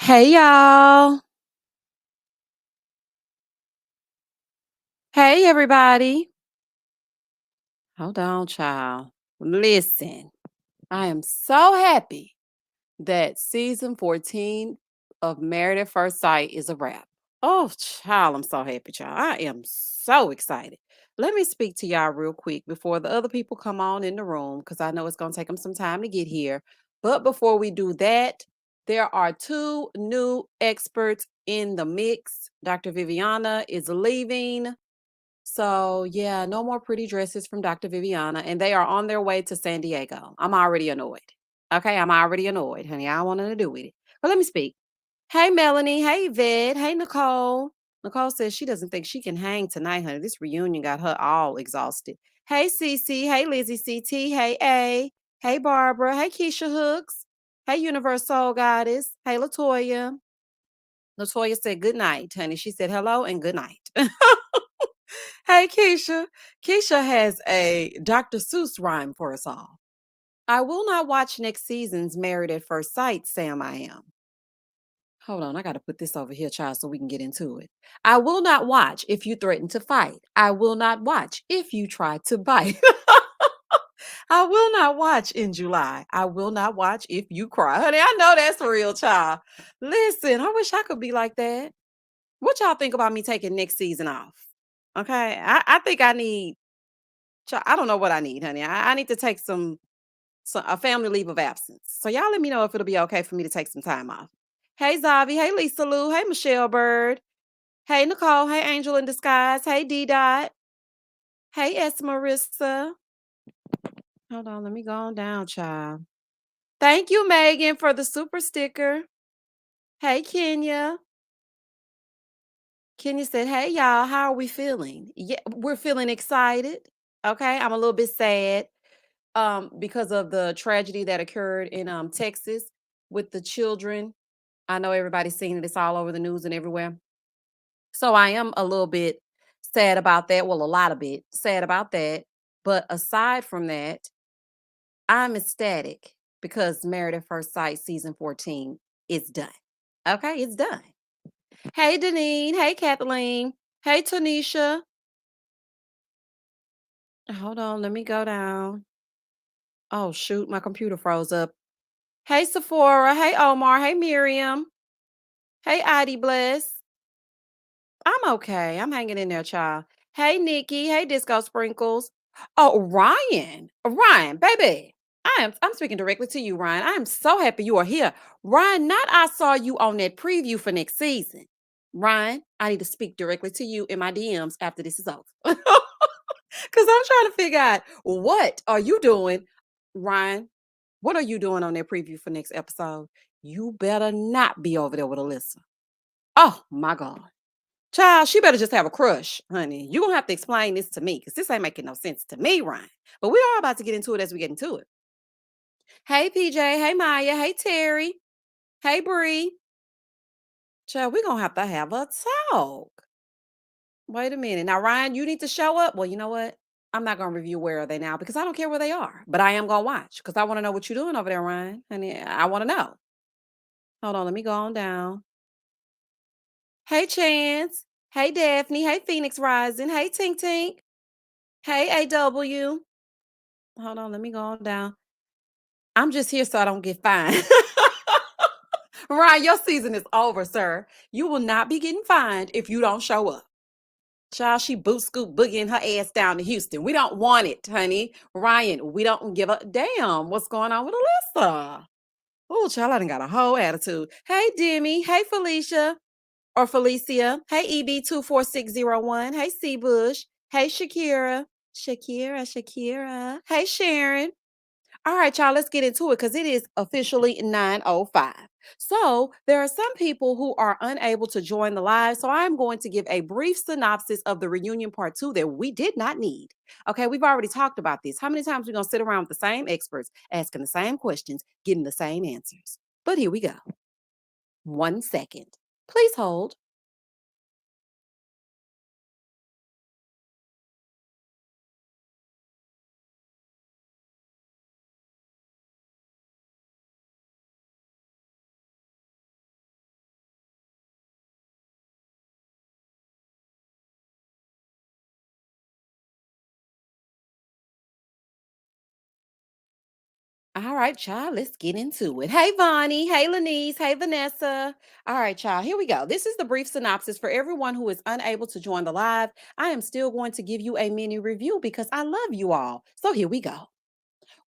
Hey y'all. Hey everybody. Hold on, child. Listen, I am so happy that season 14 of Married at First Sight is a wrap. Oh, child, I'm so happy, child. I am so excited. Let me speak to y'all real quick before the other people come on in the room because I know it's going to take them some time to get here. But before we do that, there are two new experts in the mix. Dr. Viviana is leaving. So, yeah, no more pretty dresses from Dr. Viviana, and they are on their way to San Diego. I'm already annoyed. Okay, I'm already annoyed, honey. I don't want nothing to do with it. But let me speak. Hey, Melanie. Hey, Yvette. Hey, Nicole. Nicole says she doesn't think she can hang tonight, honey. This reunion got her all exhausted. Hey, Cece. Hey, Lizzie CT. Hey, A. Hey, Barbara. Hey, Keisha Hooks. Hey, Universe Soul Goddess. Hey, Latoya. Latoya said good night, honey. She said hello and good night. Hey, Keisha. Keisha has a Dr. Seuss rhyme for us all. I will not watch next season's Married at First Sight, Sam I am. Hold on, I got to put this over here, child, so we can get into it. I will not watch if you threaten to fight. I will not watch if you try to bite. I will not watch in July. I will not watch if you cry. Honey, I know that's real, child. Listen, I wish I could be like that. What y'all think about me taking next season off? Okay, I think I need I don't know what I need, honey. I need to take a family leave of absence. So y'all let me know if it'll be okay for me to take some time off. Hey Zavi, hey Lisa Lou, hey Michelle Bird, hey Nicole, hey Angel in Disguise, hey D Dot, hey Esmarissa. Hold on, let me go on down, child. Thank you, Megan, for the super sticker. Hey Kenya. Kenya said, hey y'all, how are we feeling? Yeah, we're feeling excited. Okay. I'm a little bit sad because of the tragedy that occurred in Texas with the children. I know everybody's seen it. It's all over the news and everywhere. So I am a little bit sad about that. Well, a lot of bit sad about that. But aside from that, I'm ecstatic because Married at First Sight season 14 is done. Okay, it's done. Hey, Deneen. Hey, Kathleen. Hey, Tanisha. Hold on, let me go down. Oh, shoot, my computer froze up. Hey, Sephora. Hey, Omar. Hey, Miriam. Hey, Id Bless. I'm okay. I'm hanging in there, child. Hey, Nikki. Hey, Disco Sprinkles. Oh, Ryan. Ryan, baby. I'm speaking directly to you, Ryan. I am so happy you are here. Ryan, not I saw you on that preview for next season. Ryan, I need to speak directly to you in my DMs after this is over. Because I'm trying to figure out what are you doing, Ryan? What are you doing on that preview for next episode? You better not be over there with Alyssa. Oh my God. Child, she better just have a crush, honey. You're gonna have to explain this to me because this ain't making no sense to me, Ryan. But we are about to get into it as we get into it. Hey PJ, hey Maya, hey Terry, hey Bree. Child, we're gonna have a talk. Wait a minute. Now, Ryan, you need to show up. Well, you know what? I'm not gonna review where are they now because I don't care where they are. But I am gonna watch because I want to know what you're doing over there, Ryan. Honey, I want to know. Hold on, let me go on down. Hey Chance. Hey Daphne. Hey Phoenix Rising. Hey Tink Tink. Hey AW. Hold on, let me go on down. I'm just here so I don't get fined. Ryan, your season is over, sir. You will not be getting fined if you don't show up. Child, she boot scoot boogieing her ass down to Houston. We don't want it, honey. Ryan, we don't give a damn what's going on with Alyssa. Oh, child, I done got a whole attitude. Hey, Demi. Hey, Felicia. Or Felicia. Hey, EB24601. Hey, C. Bush. Hey, Shakira. Shakira. Hey, Sharon. All right, y'all, let's get into it because it is officially 9:05. So, there are some people who are unable to join the live. So, I'm going to give a brief synopsis of the reunion part two that we did not need. Okay, we've already talked about this. How many times are we going to sit around with the same experts, asking the same questions, getting the same answers? But here we go. 1 second. Please hold. All right, child, let's get into it. Hey, Vonnie. Hey, Lenise. Hey, Vanessa. All right, child, here we go. This is the brief synopsis for everyone who is unable to join the live. I am still going to give you a mini review because I love you all. So here we go.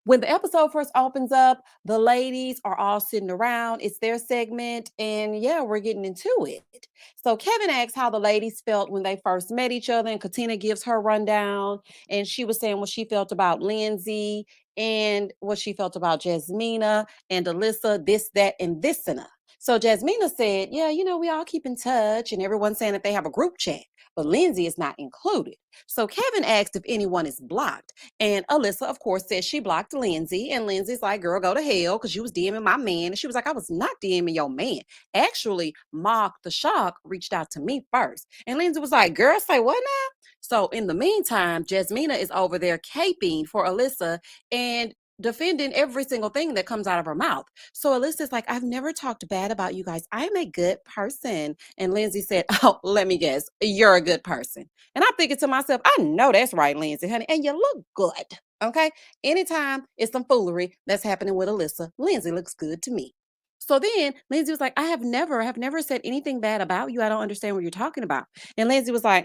When the episode first opens up, the ladies are all sitting around. It's their segment, and yeah, we're getting into it. So Kevin asks how the ladies felt when they first met each other, and Katina gives her rundown, and she was saying what she felt about Lindsay and what she felt about Jasmina and Alyssa, this, that, and this and that. So Jasmina said, yeah, we all keep in touch, and everyone's saying that they have a group chat, but Lindsay is not included. So Kevin asked if anyone is blocked. And Alyssa, of course, said she blocked Lindsay. And Lindsay's like, girl, go to hell because you was DMing my man. And she was like, I was not DMing your man. Actually, Mark the Shock reached out to me first. And Lindsay was like, girl, say what now? So in the meantime, Jasmina is over there caping for Alyssa and defending every single thing that comes out of her mouth. So Alyssa's like, I've never talked bad about you guys. I'm a good person. And Lindsay said, oh, let me guess, you're a good person. And I'm thinking to myself, I know that's right, Lindsay, honey. And you look good. Okay. Anytime it's some foolery that's happening with Alyssa, Lindsay looks good to me. So then Lindsay was like, I have never said anything bad about you. I don't understand what you're talking about. And Lindsay was like,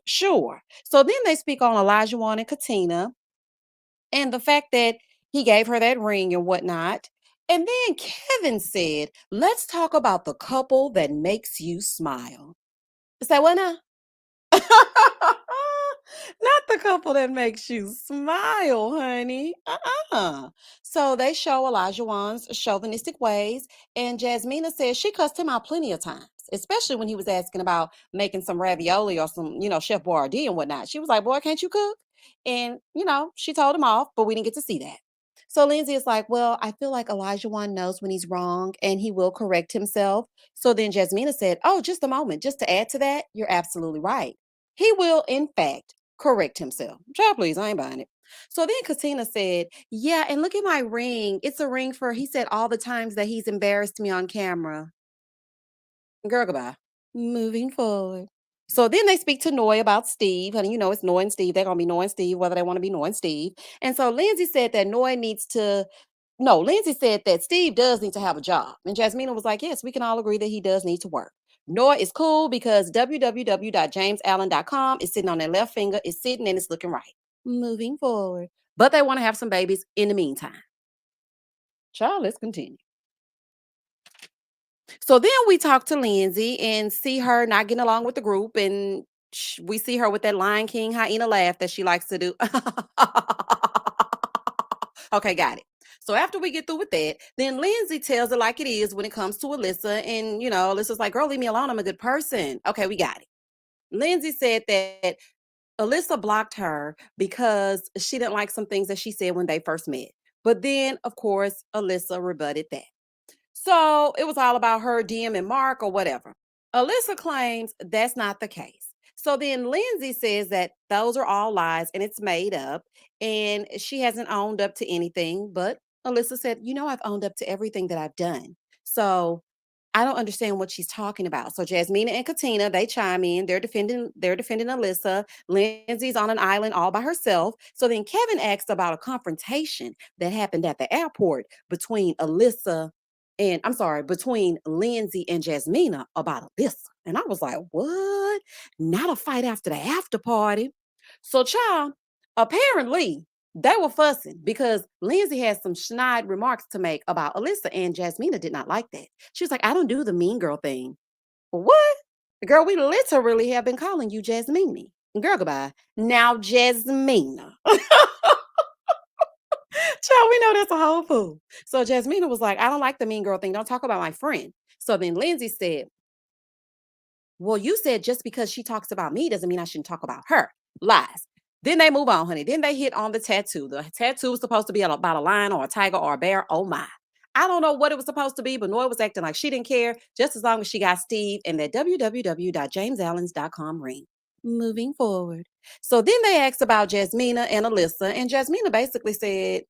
sure. So then they speak on Elijah Wan and Katina and the fact that he gave her that ring and whatnot. And then Kevin said, let's talk about the couple that makes you smile. Say what now? Not the couple that makes you smile, honey. So they show Elijah Wan's chauvinistic ways, and Jasmina says she cussed him out plenty of times, especially when he was asking about making some ravioli or some, Chef Boyardee and whatnot. She was like, boy, can't you cook? And, she told him off, but we didn't get to see that. So Lindsay is like, well, I feel like Elijah Wan knows when he's wrong and he will correct himself. So then Jasmina said, oh, just a moment. Just to add to that, you're absolutely right. He will, in fact, correct himself. Child, please, I ain't buying it. So then Katina said, yeah, and look at my ring. It's a ring for, he said, all the times that he's embarrassed me on camera. Girl, goodbye. Moving forward. So then they speak to Noy about Steve. Honey, it's Noy and Steve. They're going to be Noy and Steve, whether they want to be Noy and Steve. And so Lindsay said that Noy needs to, no, Lindsay said that Steve does need to have a job. And Jasmina was like, yes, we can all agree that he does need to work. Noy is cool because www.jamesallen.com is sitting on their left finger, it's sitting and it's looking right. Moving forward. But they want to have some babies in the meantime. Child, let's continue. So then we talk to Lindsay and see her not getting along with the group, and we see her with that Lion King hyena laugh that she likes to do. Okay, got it. So after we get through with that, then Lindsay tells it like it is when it comes to Alyssa, and Alyssa's like, "Girl, leave me alone. I'm a good person." Okay, we got it. Lindsay said that Alyssa blocked her because she didn't like some things that she said when they first met. But then, of course, Alyssa rebutted that. So it was all about her DM and Mark or whatever. Alyssa claims that's not the case. So then Lindsay says that those are all lies and it's made up, and she hasn't owned up to anything. But Alyssa said, I've owned up to everything that I've done. So I don't understand what she's talking about. So Jasmina and Katina, they chime in. They're defending Alyssa. Lindsay's on an island all by herself. So then Kevin asks about a confrontation that happened at the airport between Alyssa and I'm sorry, between Lindsay and Jasmina about Alyssa. And I was like, what? Not a fight after the after party. So, child, apparently they were fussing because Lindsay had some snide remarks to make about Alyssa, and Jasmina did not like that. She was like, I don't do the mean girl thing. What? Girl, we literally have been calling you Jasmine. Girl, goodbye. Now, Jasmina. Child, we know that's a whole fool. So Jasmina was like, I don't like the mean girl thing. Don't talk about my friend. So then Lindsay said, well, you said just because she talks about me doesn't mean I shouldn't talk about her. Lies. Then they move on, honey. Then they hit on the tattoo. The tattoo was supposed to be about a lion or a tiger or a bear. Oh my. I don't know what it was supposed to be, but Noy was acting like she didn't care just as long as she got Steve and that www.jamesallens.com ring. Moving forward. So then they asked about Jasmina and Alyssa, and Jasmina basically said,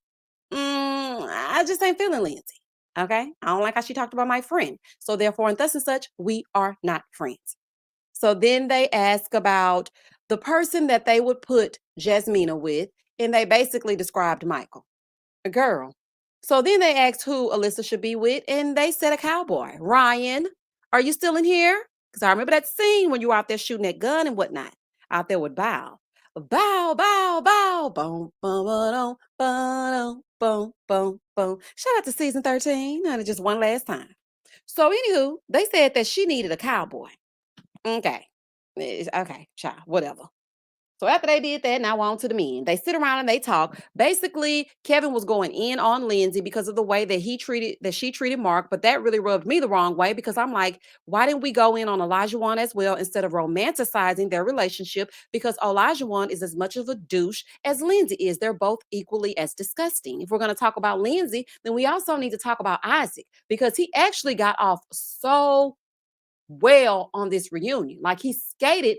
I just ain't feeling Lindsay. Okay. I don't like how she talked about my friend. So therefore, and thus and such, we are not friends. So then they ask about the person that they would put Jasmina with, and they basically described Michael. A girl. So then they asked who Alyssa should be with, and they said a cowboy. Ryan, are you still in here? Because I remember that scene when you were out there shooting that gun and whatnot, out there with Bow. Bow, bow, bow, boom, boom, boom, boom, boom, boom, boom. Shout out to season 13, honey, just one last time. So, anywho, they said that she needed a cowboy. Okay. Okay, child, whatever. So after they did that, now on to the men. They sit around and they talk. Basically, Kevin was going in on Lindsay because of the way that she treated Mark, but that really rubbed me the wrong way because I'm like, why didn't we go in on Elijah Wan as well instead of romanticizing their relationship? Because Elijah Wan is as much of a douche as Lindsay is. They're both equally as disgusting. If we're going to talk about Lindsay, then we also need to talk about Isaac because he actually got off so well on this reunion. Like he skated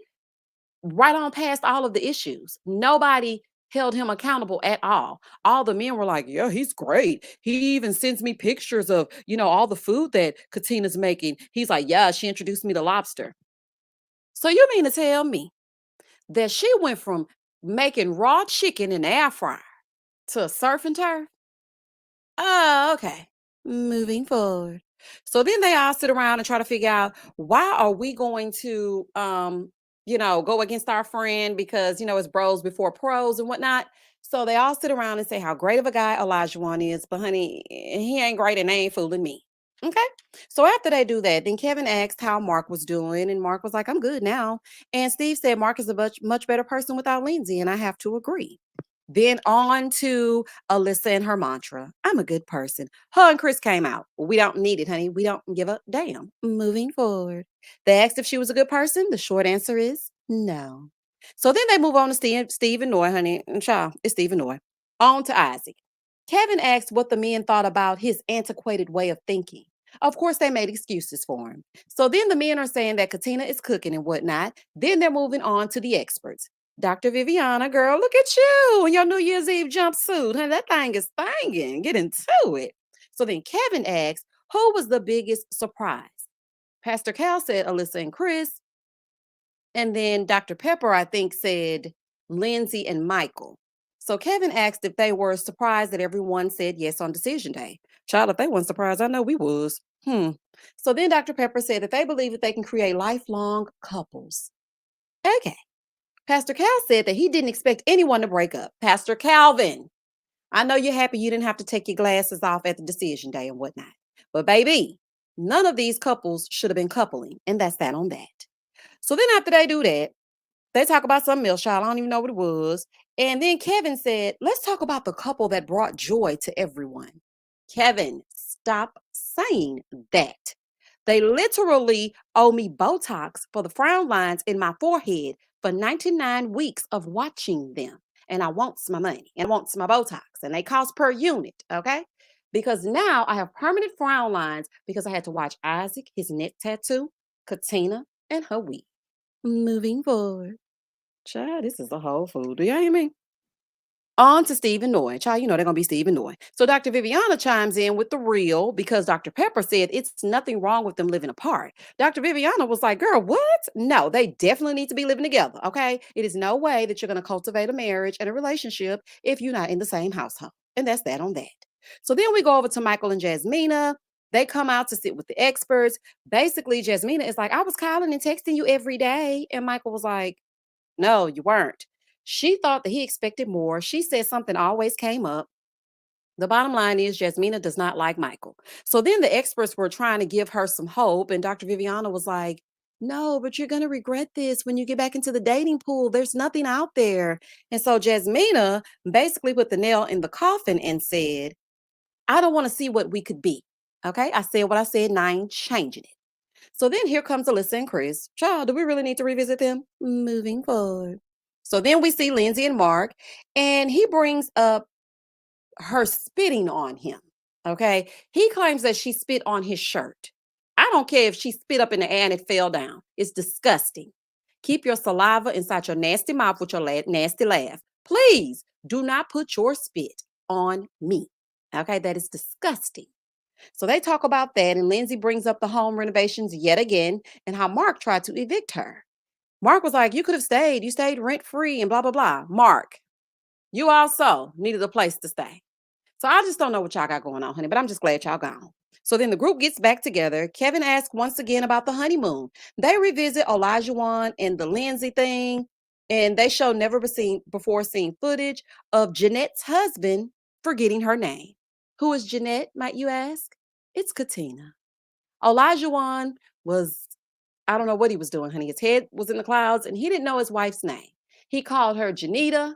right on past all of the issues. Nobody held him accountable at all. All the men were like, yeah, he's great. He even sends me pictures of, all the food that Katina's making. He's like, yeah, she introduced me to lobster. So you mean to tell me that she went from making raw chicken in the air fryer to surf and turf? Oh, okay. Moving forward. So then they all sit around and try to figure out why are we going to go against our friend because it's bros before pros and whatnot. So they all sit around and say how great of a guy Elijah one is, but honey, he ain't great and they ain't fooling me. Okay. So after they do that, then Kevin asked how Mark was doing, and Mark was like, I'm good now. And Steve said Mark is a much better person without Lindsay, and I have to agree. Then on to Alyssa and her mantra. I'm a good person. Her and Chris came out. We don't need it, honey. We don't give a damn. Moving forward. They asked if she was a good person. The short answer is no. So then they move on to Steve and Noy, honey. And child, it's Steve and Noy. On to Isaac. Kevin asked what the men thought about his antiquated way of thinking. Of course, they made excuses for him. So then the men are saying that Katina is cooking and whatnot. Then they're moving on to the experts. Dr. Viviana, girl, look at you in your New Year's Eve jumpsuit. Honey, that thing is thangin'. Get into it. So then Kevin asked, who was the biggest surprise? Pastor Cal said Alyssa and Chris. And then Dr. Pepper, I think, said Lindsay and Michael. So Kevin asked if they were surprised that everyone said yes on decision day. Child, if they weren't surprised, I know we was. So then Dr. Pepper said that they believe that they can create lifelong couples. Okay. Pastor Cal said that he didn't expect anyone to break up. Pastor Calvin, I know you're happy you didn't have to take your glasses off at the decision day and whatnot. But baby, none of these couples should have been coupling. And that's that on that. So then after they do that, they talk about something else, child. I don't even know what it was. And then Kevin said, let's talk about the couple that brought joy to everyone. Kevin, stop saying that. They literally owe me Botox for the frown lines in my forehead for 99 weeks of watching them. And I want my money and I want my Botox. And they cost per unit, okay? Because now I have permanent frown lines because I had to watch Isaac, his neck tattoo, Katina, and her wig. Moving forward. Child, this is a whole food. Do y'all hear me? On to Stephen Noy. Child, they're going to be Stephen Noy. So Dr. Viviana chimes in with the real because Dr. Pepper said it's nothing wrong with them living apart. Dr. Viviana was like, girl, what? No, they definitely need to be living together, okay? It is no way that you're going to cultivate a marriage and a relationship if you're not in the same household. And that's that on that. So then we go over to Michael and Jasmina. They come out to sit with the experts. Basically, Jasmina is like, I was calling and texting you every day. And Michael was like, no, you weren't. She thought that he expected more. She said something always came up. The bottom line is Jasmina does not like Michael. So then the experts were trying to give her some hope. And Dr. Viviana was like, no, but you're going to regret this when you get back into the dating pool. There's nothing out there. And so Jasmina basically put the nail in the coffin and said, I don't want to see what we could be. Okay. I said what I said, and I ain't changing it. So then here comes Alyssa and Chris. Child, do we really need to revisit them? Moving forward. So then we see Lindsay and Mark, and he brings up her spitting on him. Okay. He claims that she spit on his shirt. I don't care if she spit up in the air and it fell down. It's disgusting. Keep your saliva inside your nasty mouth with your nasty laugh. Please do not put your spit on me. Okay. That is disgusting. So they talk about that, and Lindsay brings up the home renovations yet again and how Mark tried to evict her. Mark was like, you could have stayed. You stayed rent free and blah, blah, blah. Mark, you also needed a place to stay. So I just don't know what y'all got going on, honey, but I'm just glad y'all gone. So then the group gets back together. Kevin asks once again about the honeymoon. They revisit Olajuwon and the Lindsay thing, and they show never before seen footage of Jeanette's husband forgetting her name. Who is Jeanette, might you ask? It's Katina. Olajuwon was, I don't know what he was doing, honey. His head was in the clouds and he didn't know his wife's name. He called her Janita,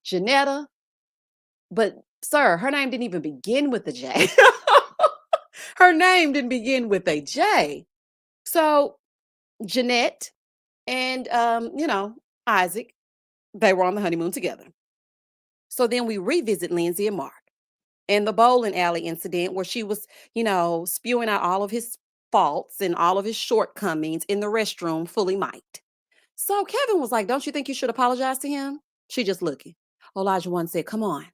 Janetta, but sir, her name didn't even begin with a J. Her name didn't begin with a J. So Jeanette and Isaac, they were on the honeymoon together. So then we revisit Lindsay and Mark and the bowling alley incident where she was, spewing out all of his faults and all of his shortcomings in the restroom fully mic'd. So Kevin was like, "Don't you think you should apologize to him?" She just looking. Olajuwon said, Come on,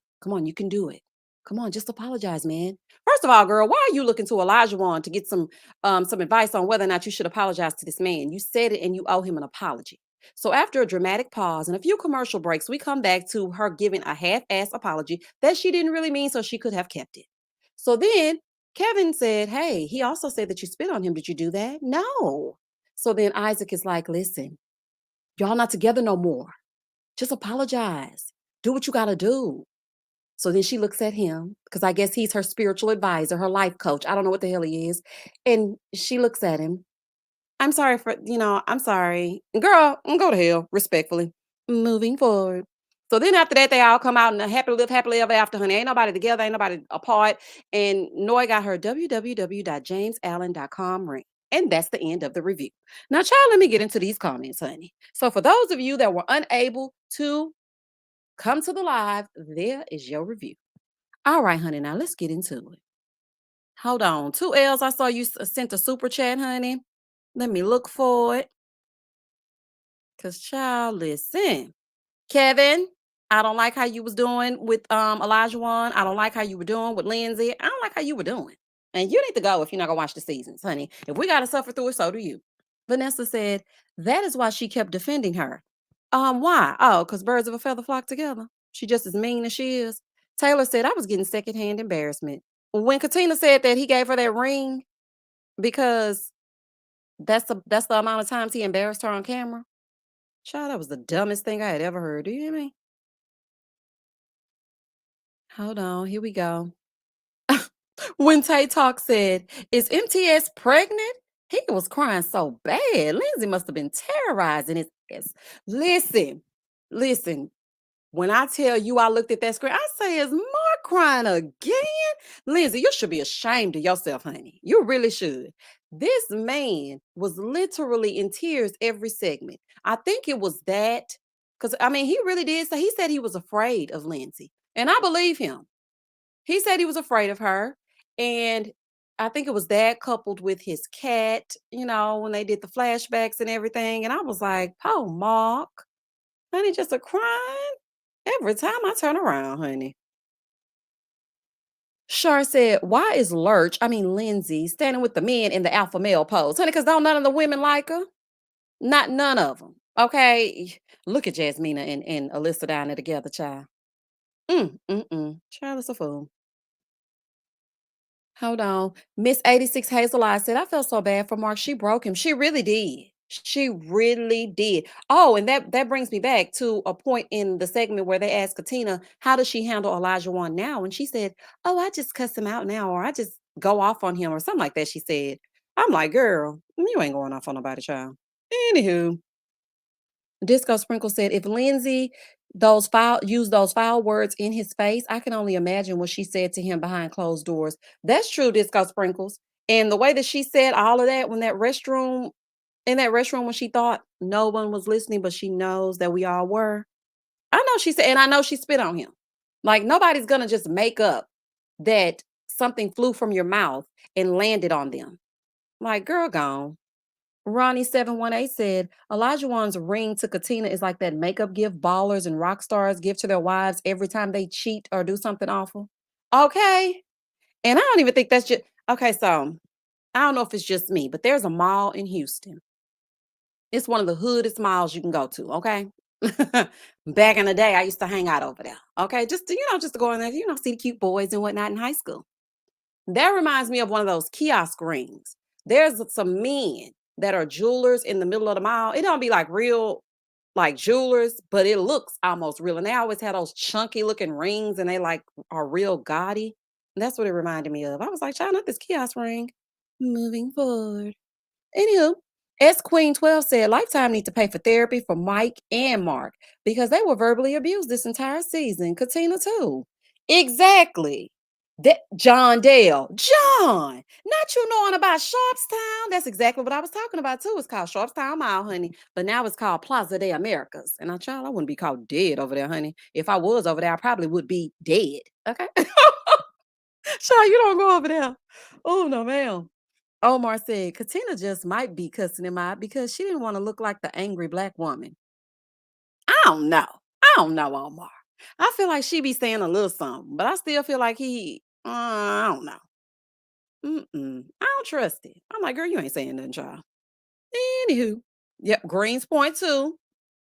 you can do it. Come on, just apologize, man." First of all, girl, why are you looking to Olajuwon to get some advice on whether or not you should apologize to this man? You said it and you owe him an apology. So after a dramatic pause and a few commercial breaks, we come back to her giving a half-ass apology that she didn't really mean, so she could have kept it. So then Kevin said, "Hey, he also said that you spit on him. Did you do that?" "No." So then Isaac is like, "Listen, y'all not together no more. Just apologize. Do what you got to do." So then she looks at him because I guess he's her spiritual advisor, her life coach. I don't know what the hell he is. And she looks at him. "I'm sorry I'm sorry. Girl, go to hell, respectfully. Moving forward." So then after that, they all come out and happily ever after, honey. Ain't nobody together, ain't nobody apart. And Noy got her www.jamesallen.com ring. And that's the end of the review. Now, child, let me get into these comments, honey. So for those of you that were unable to come to the live, there is your review. All right, honey, now let's get into it. Hold on. Two L's, I saw you sent a super chat, honey. Let me look for it. Cause child, listen. Kevin, I don't like how you was doing with Olajuwon. I don't like how you were doing with Lindsay. I don't like how you were doing. And you need to go if you're not gonna watch the seasons, honey. If we gotta suffer through it, so do you. Vanessa said that is why she kept defending her. Why? Oh, because birds of a feather flock together. She just as mean as she is. Taylor said I was getting secondhand embarrassment. When Katina said that he gave her that ring because that's the amount of times he embarrassed her on camera. Child, that was the dumbest thing I had ever heard. Do you hear me? Hold on, here we go. When Tay Talk said, "Is MTS pregnant?" He was crying so bad. Lindsay must have been terrorizing his ass. Listen, listen. When I tell you I looked at that screen, I say, "Is Mark crying again?" Lindsay, you should be ashamed of yourself, honey. You really should. This man was literally in tears every segment. I think it was that, because I mean, he really did say, he said he was afraid of Lindsay. And I believe him. He said he was afraid of her. And I think it was that coupled with his cat, when they did the flashbacks and everything. And I was like, "Oh, Mark, honey, just a crying every time I turn around, honey." Shar said, "Why is Lindsay, standing with the men in the alpha male pose? Honey, because don't none of the women like her? Not none of them. Okay. Look at Jasmina and Alyssa down there together, child. Child is a fool. Hold on. Miss 86 Hazel I said, I felt so bad for Mark. She broke him. She really did. She really did. Oh, and that brings me back to a point in the segment where they asked Katina, how does she handle Elijah One now? And she said, "Oh, I just cuss him out now, or I just go off on him, or something like that." She said. I'm like, "Girl, you ain't going off on nobody, child." Anywho, Disco Sprinkle said, "If Lindsay used those foul words in his face, I can only imagine what she said to him behind closed doors." That's true, Disco Sprinkles. And the way that she said all of that in that restroom when she thought no one was listening, but she knows that we all were. I know she said, and I know she spit on him. Like nobody's gonna just make up that something flew from your mouth and landed on them. Like, girl, gone. Ronnie 718 said, "Elijah ring to Katina is like that makeup gift ballers and rock stars give to their wives every time they cheat or do something awful." Okay. And I don't even think that's just okay. So I don't know if it's just me, but there's a mall in Houston. It's one of the hoodest malls you can go to. Okay. Back in the day, I used to hang out over there. Okay, just to go in there, see the cute boys and whatnot in high school. That reminds me of one of those kiosk rings. There's some men that are jewelers in the middle of the mall. It don't be like real, like jewelers, but it looks almost real. And they always have those chunky looking rings, and they like are real gaudy. And that's what it reminded me of. I was like, child, not this kiosk ring. Moving forward. Anywho, S Queen 12 said Lifetime need to pay for therapy for Mike and Mark because they were verbally abused this entire season. Katina too. Exactly. That John Dale. John, not you knowing about Sharpstown. That's exactly what I was talking about too. It's called Sharpstown Mall, honey. But now it's called Plaza de Americas. And child, I wouldn't be called dead over there, honey. If I was over there, I probably would be dead. Okay. Child, you don't go over there. Oh no, ma'am. Omar said, Katina just might be cussing him out because she didn't want to look like the angry black woman. I don't know. I don't know, Omar. I feel like she be saying a little something, but I still feel like I don't know. I don't trust it. I'm like, girl, you ain't saying nothing, child. Anywho, yep, Greens Point too.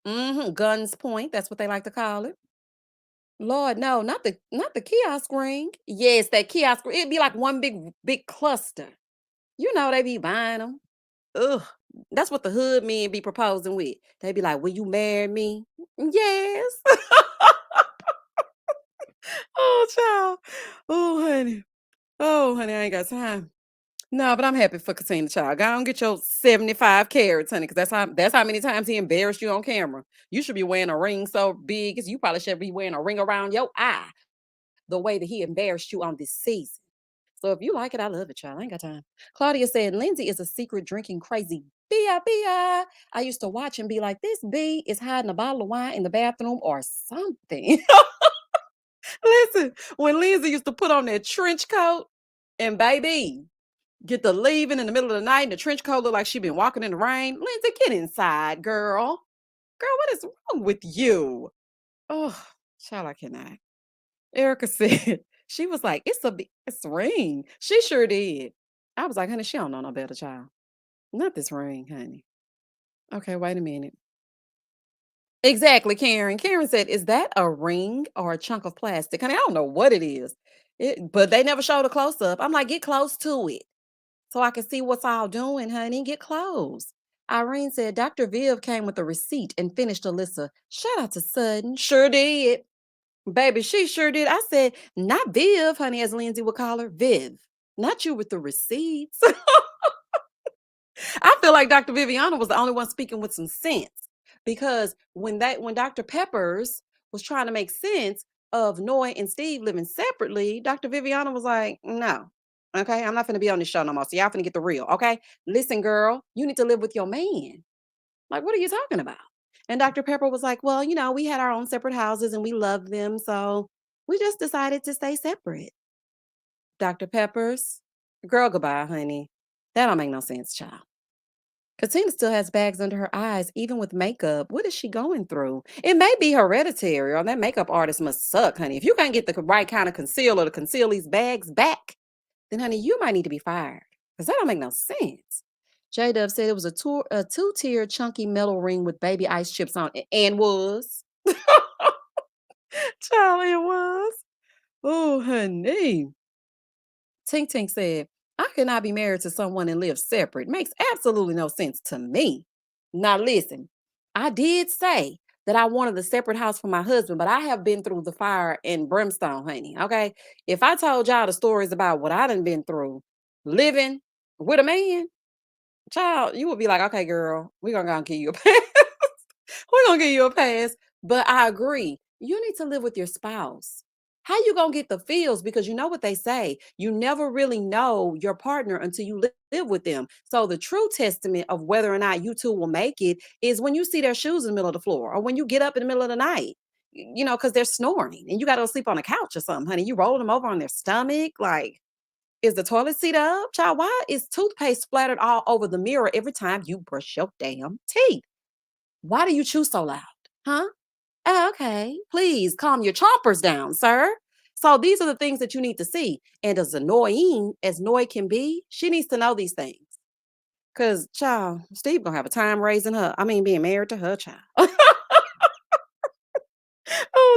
Guns Point, that's what they like to call it. Lord, no, not the kiosk ring. Yes, that kiosk ring. It'd be like one big cluster. You know they be buying them. Ugh, that's what the hood men be proposing with. They be like, "Will you marry me?" Yes. Oh, child. Oh, honey, I ain't got time. No, but I'm happy for Katina, child. Go on get your 75 carats, honey, because that's how many times he embarrassed you on camera. You should be wearing a ring so big, as you probably should be wearing a ring around your eye. The way that he embarrassed you on this season. So if you like it, I love it, child. I ain't got time. Claudia said Lindsay is a secret drinking crazy B.I.B.I. I used to watch and be like, this B is hiding a bottle of wine in the bathroom or something. Listen, when Lindsay used to put on that trench coat and baby get to leaving in the middle of the night and the trench coat look like she been walking in the rain. Lindsay, get inside, girl. Girl, what is wrong with you? Oh, child, I cannot. Erica said she was like, it's a ring. She sure did. I was like, honey, she don't know no better, child. Not this ring, honey. Okay, wait a minute. Exactly, Karen. Karen said, is that a ring or a chunk of plastic? Honey, I don't know what it is. But they never showed a close up. I'm like, get close to it so I can see what's all doing, honey. Get close. Irene said, Dr. Viv came with a receipt and finished a list of shout out to Sudden. Sure did. Baby, she sure did. I said, not Viv, honey, as Lindsay would call her. Viv. Not you with the receipts. I feel like Dr. Viviana was the only one speaking with some sense. Because when Dr. Peppers was trying to make sense of Noy and Steve living separately, Dr. Viviana was like, no. Okay, I'm not gonna be on this show no more. So y'all finna get the real. Okay. Listen, girl, you need to live with your man. Like, what are you talking about? And Dr. Pepper was like, well, we had our own separate houses and we loved them. So we just decided to stay separate. Dr. Peppers, girl, goodbye, honey. That don't make no sense, child. Katina still has bags under her eyes, even with makeup. What is she going through? It may be hereditary, or that makeup artist must suck, honey. If you can't get the right kind of concealer to conceal these bags back, then honey, you might need to be fired. Because that don't make no sense. J Dub said it was a two-tier chunky metal ring with baby ice chips on it. And was. Child, it was. Oh, honey. Tink Tink said, I cannot be married to someone and live separate. Makes absolutely no sense to me. Now, listen, I did say that I wanted a separate house for my husband, but I have been through the fire and brimstone, honey. Okay. If I told y'all the stories about what I done been through living with a man, child, you would be like, okay, girl, we're going to go and give you a pass. We're going to give you a pass. But I agree. You need to live with your spouse. How you gonna get the feels? Because you know what they say, you never really know your partner until you live with them. So the true testament of whether or not you two will make it is when you see their shoes in the middle of the floor, or when you get up in the middle of the night, because they're snoring and you got to sleep on a couch or something, honey. You roll them over on their stomach. Like, is the toilet seat up? Child, why is toothpaste splattered all over the mirror every time you brush your damn teeth? Why do you chew so loud? Huh? Oh, okay. Please calm your chompers down, sir. So these are the things that you need to see. And as annoying as Noy can be, she needs to know these things. Cause child, Steve gonna have a time raising her. I mean, being married to her child.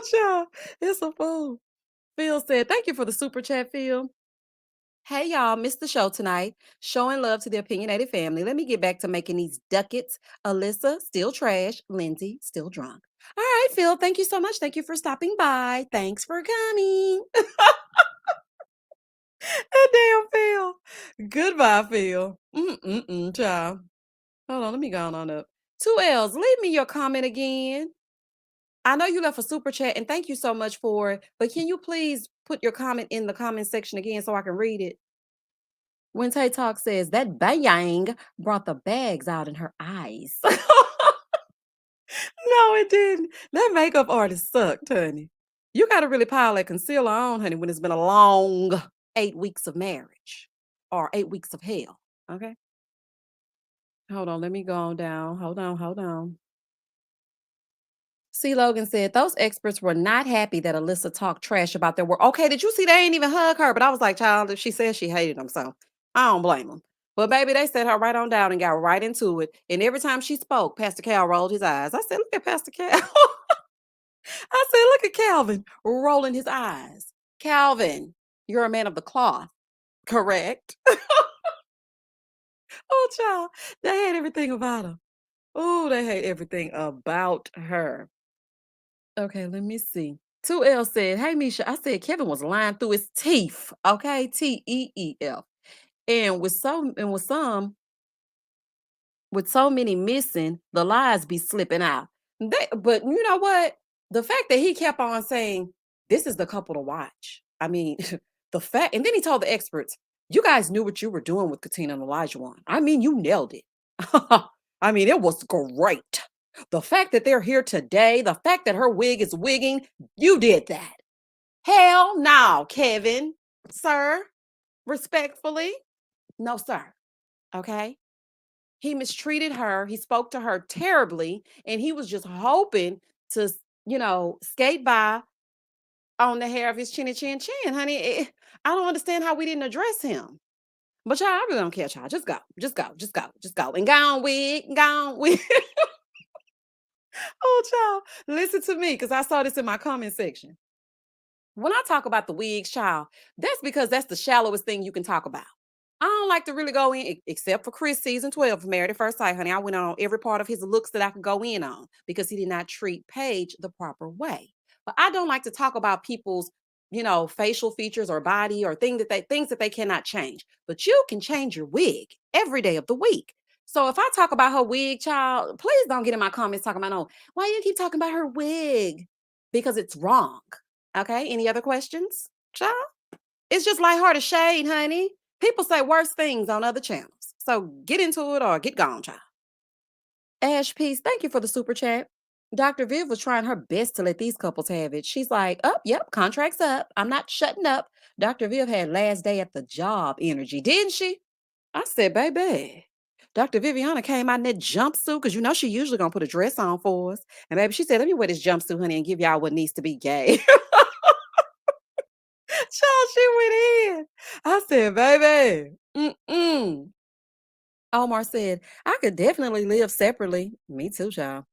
Oh, child. It's a fool. Phil said, thank you for the super chat, Phil. Hey, y'all, missed the show tonight. Showing love to the opinionated family. Let me get back to making these ducats. Alyssa, still trash. Lindsay, still drunk. All right, Phil, thank you so much. Thank you for stopping by. Thanks for coming. Damn, Phil. Goodbye, Phil. Child. Hold on, let me go on up. Two L's, leave me your comment again. I know you left a super chat, and thank you so much for it, but can you please put your comment in the comment section again so I can read it? When Tay Talk says that bang brought the bags out in her eyes. No, it didn't. That makeup artist sucked, honey. You got to really pile that concealer on, honey, when it's been a long 8 weeks of marriage or 8 weeks of hell. Okay. Hold on. Let me go on down. Hold on. Hold on. C. Logan said those experts were not happy that Alyssa talked trash about their work. Okay, did you see they ain't even hug her? But I was like, child, she said she hated them, so I don't blame them. But baby, they set her right on down and got right into it. And every time she spoke, Pastor Cal rolled his eyes. I said, look at Pastor Cal. I said, look at Calvin rolling his eyes. Calvin, you're a man of the cloth, correct? Oh, child, they hate everything about her. Oh, they hate everything about her. Okay, let me see. 2L said, hey, Misha, I said Kevin was lying through his teeth. Okay, Teef. And with so many missing, the lies be slipping out. But you know what? The fact that he kept on saying, this is the couple to watch. I mean, the fact, and then he told the experts, you guys knew what you were doing with Katina and Elijah one. I mean, you nailed it. I mean, it was great. The fact that they're here today, the fact that her wig is wigging, you did that. Hell no, Kevin, sir, respectfully, no, sir. Okay. He mistreated her. He spoke to her terribly, and he was just hoping to, skate by on the hair of his chinny chin chin, honey. I don't understand how we didn't address him. But y'all, I really don't care, y'all. Just go, just go, just go, just go. And gone wig, gone wig. Oh, child, listen to me, because I saw this in my comment section. When I talk about the wigs, child, that's because that's the shallowest thing you can talk about. I don't like to really go in, except for Chris season 12 of Married at First Sight, honey. I went on every part of his looks that I could go in on because he did not treat Paige the proper way. But I don't like to talk about people's, facial features or body or things that they cannot change. But you can change your wig every day of the week. So if I talk about her wig, child, please don't get in my comments talking about, oh, why you keep talking about her wig? Because it's wrong. Okay. Any other questions, child? It's just lighthearted shade, honey. People say worse things on other channels. So get into it or get gone, child. Ash Peace, thank you for the super chat. Dr. Viv was trying her best to let these couples have it. She's like, oh, yep, contract's up. I'm not shutting up. Dr. Viv had last day at the job energy, didn't she? I said, baby. Dr. Viviana came out in that jumpsuit because she usually gonna put a dress on for us. And baby, she said, let me wear this jumpsuit, honey, and give y'all what needs to be gay. Child, she went in. I said, baby. Omar said, I could definitely live separately. Me too, child.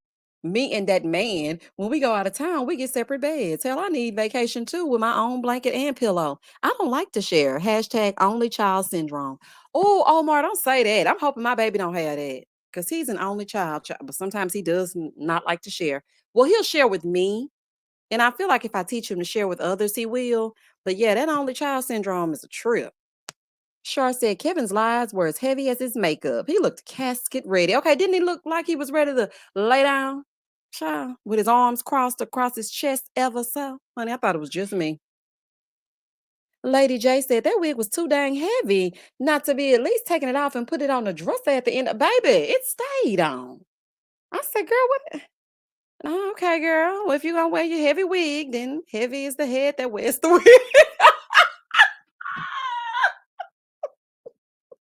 Me and that man, when we go out of town, we get separate beds. Hell, I need vacation too with my own blanket and pillow. I don't like to share. Hashtag only child syndrome. Oh, Omar, don't say that. I'm hoping my baby don't have that because he's an only child, but sometimes he does not like to share. Well, he'll share with me. And I feel like if I teach him to share with others, he will. But yeah, that only child syndrome is a trip. Shar said Kevin's lies were as heavy as his makeup. He looked casket ready. Okay, didn't he look like he was ready to lay down? Child, with his arms crossed across his chest ever so. Honey, I thought it was just me. Lady J said that wig was too dang heavy not to be at least taking it off and put it on the dresser at the end. Baby, it stayed on. I said, girl, what? Oh, okay, girl. Well, if you're going to wear your heavy wig, then heavy is the head that wears the wig.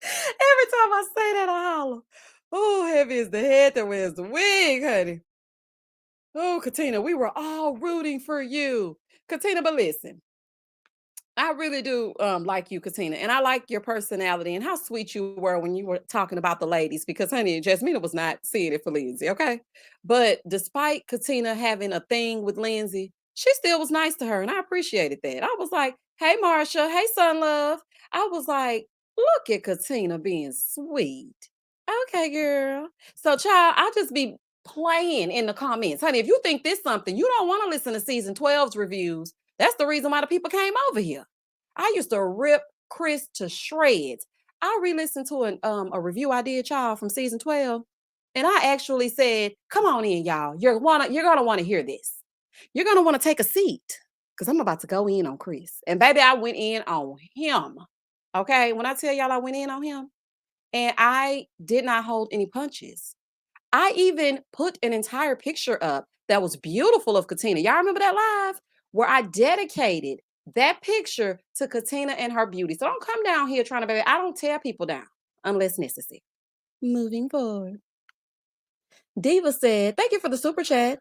Every time I say that, I holler. Oh, heavy is the head that wears the wig, honey. Oh, Katina, we were all rooting for you. Katina, but listen, I really do like you, Katina, and I like your personality and how sweet you were when you were talking about the ladies because, honey, Jasmina was not seeing it for Lindsay, okay? But despite Katina having a thing with Lindsay, she still was nice to her, and I appreciated that. I was like, "Hey, Marsha. Hey, Sun Love." I was like, "Look at Katina being sweet." Okay, girl. So, child, I just be playing in the comments. Honey, if you think this something, you don't want to listen to season 12's reviews. That's the reason why the people came over here. I used to rip Chris to shreds. I re-listened to a review I did, y'all, from season 12. And I actually said, come on in, y'all. You're gonna want to hear this. You're gonna want to take a seat. Because I'm about to go in on Chris. And baby, I went in on him. Okay. When I tell y'all I went in on him, and I did not hold any punches. I even put an entire picture up that was beautiful of Katina. Y'all remember that live? Where I dedicated that picture to Katina and her beauty. So don't come down here trying to, baby. I don't tear people down unless necessary. Moving forward. Diva said, thank you for the super chat.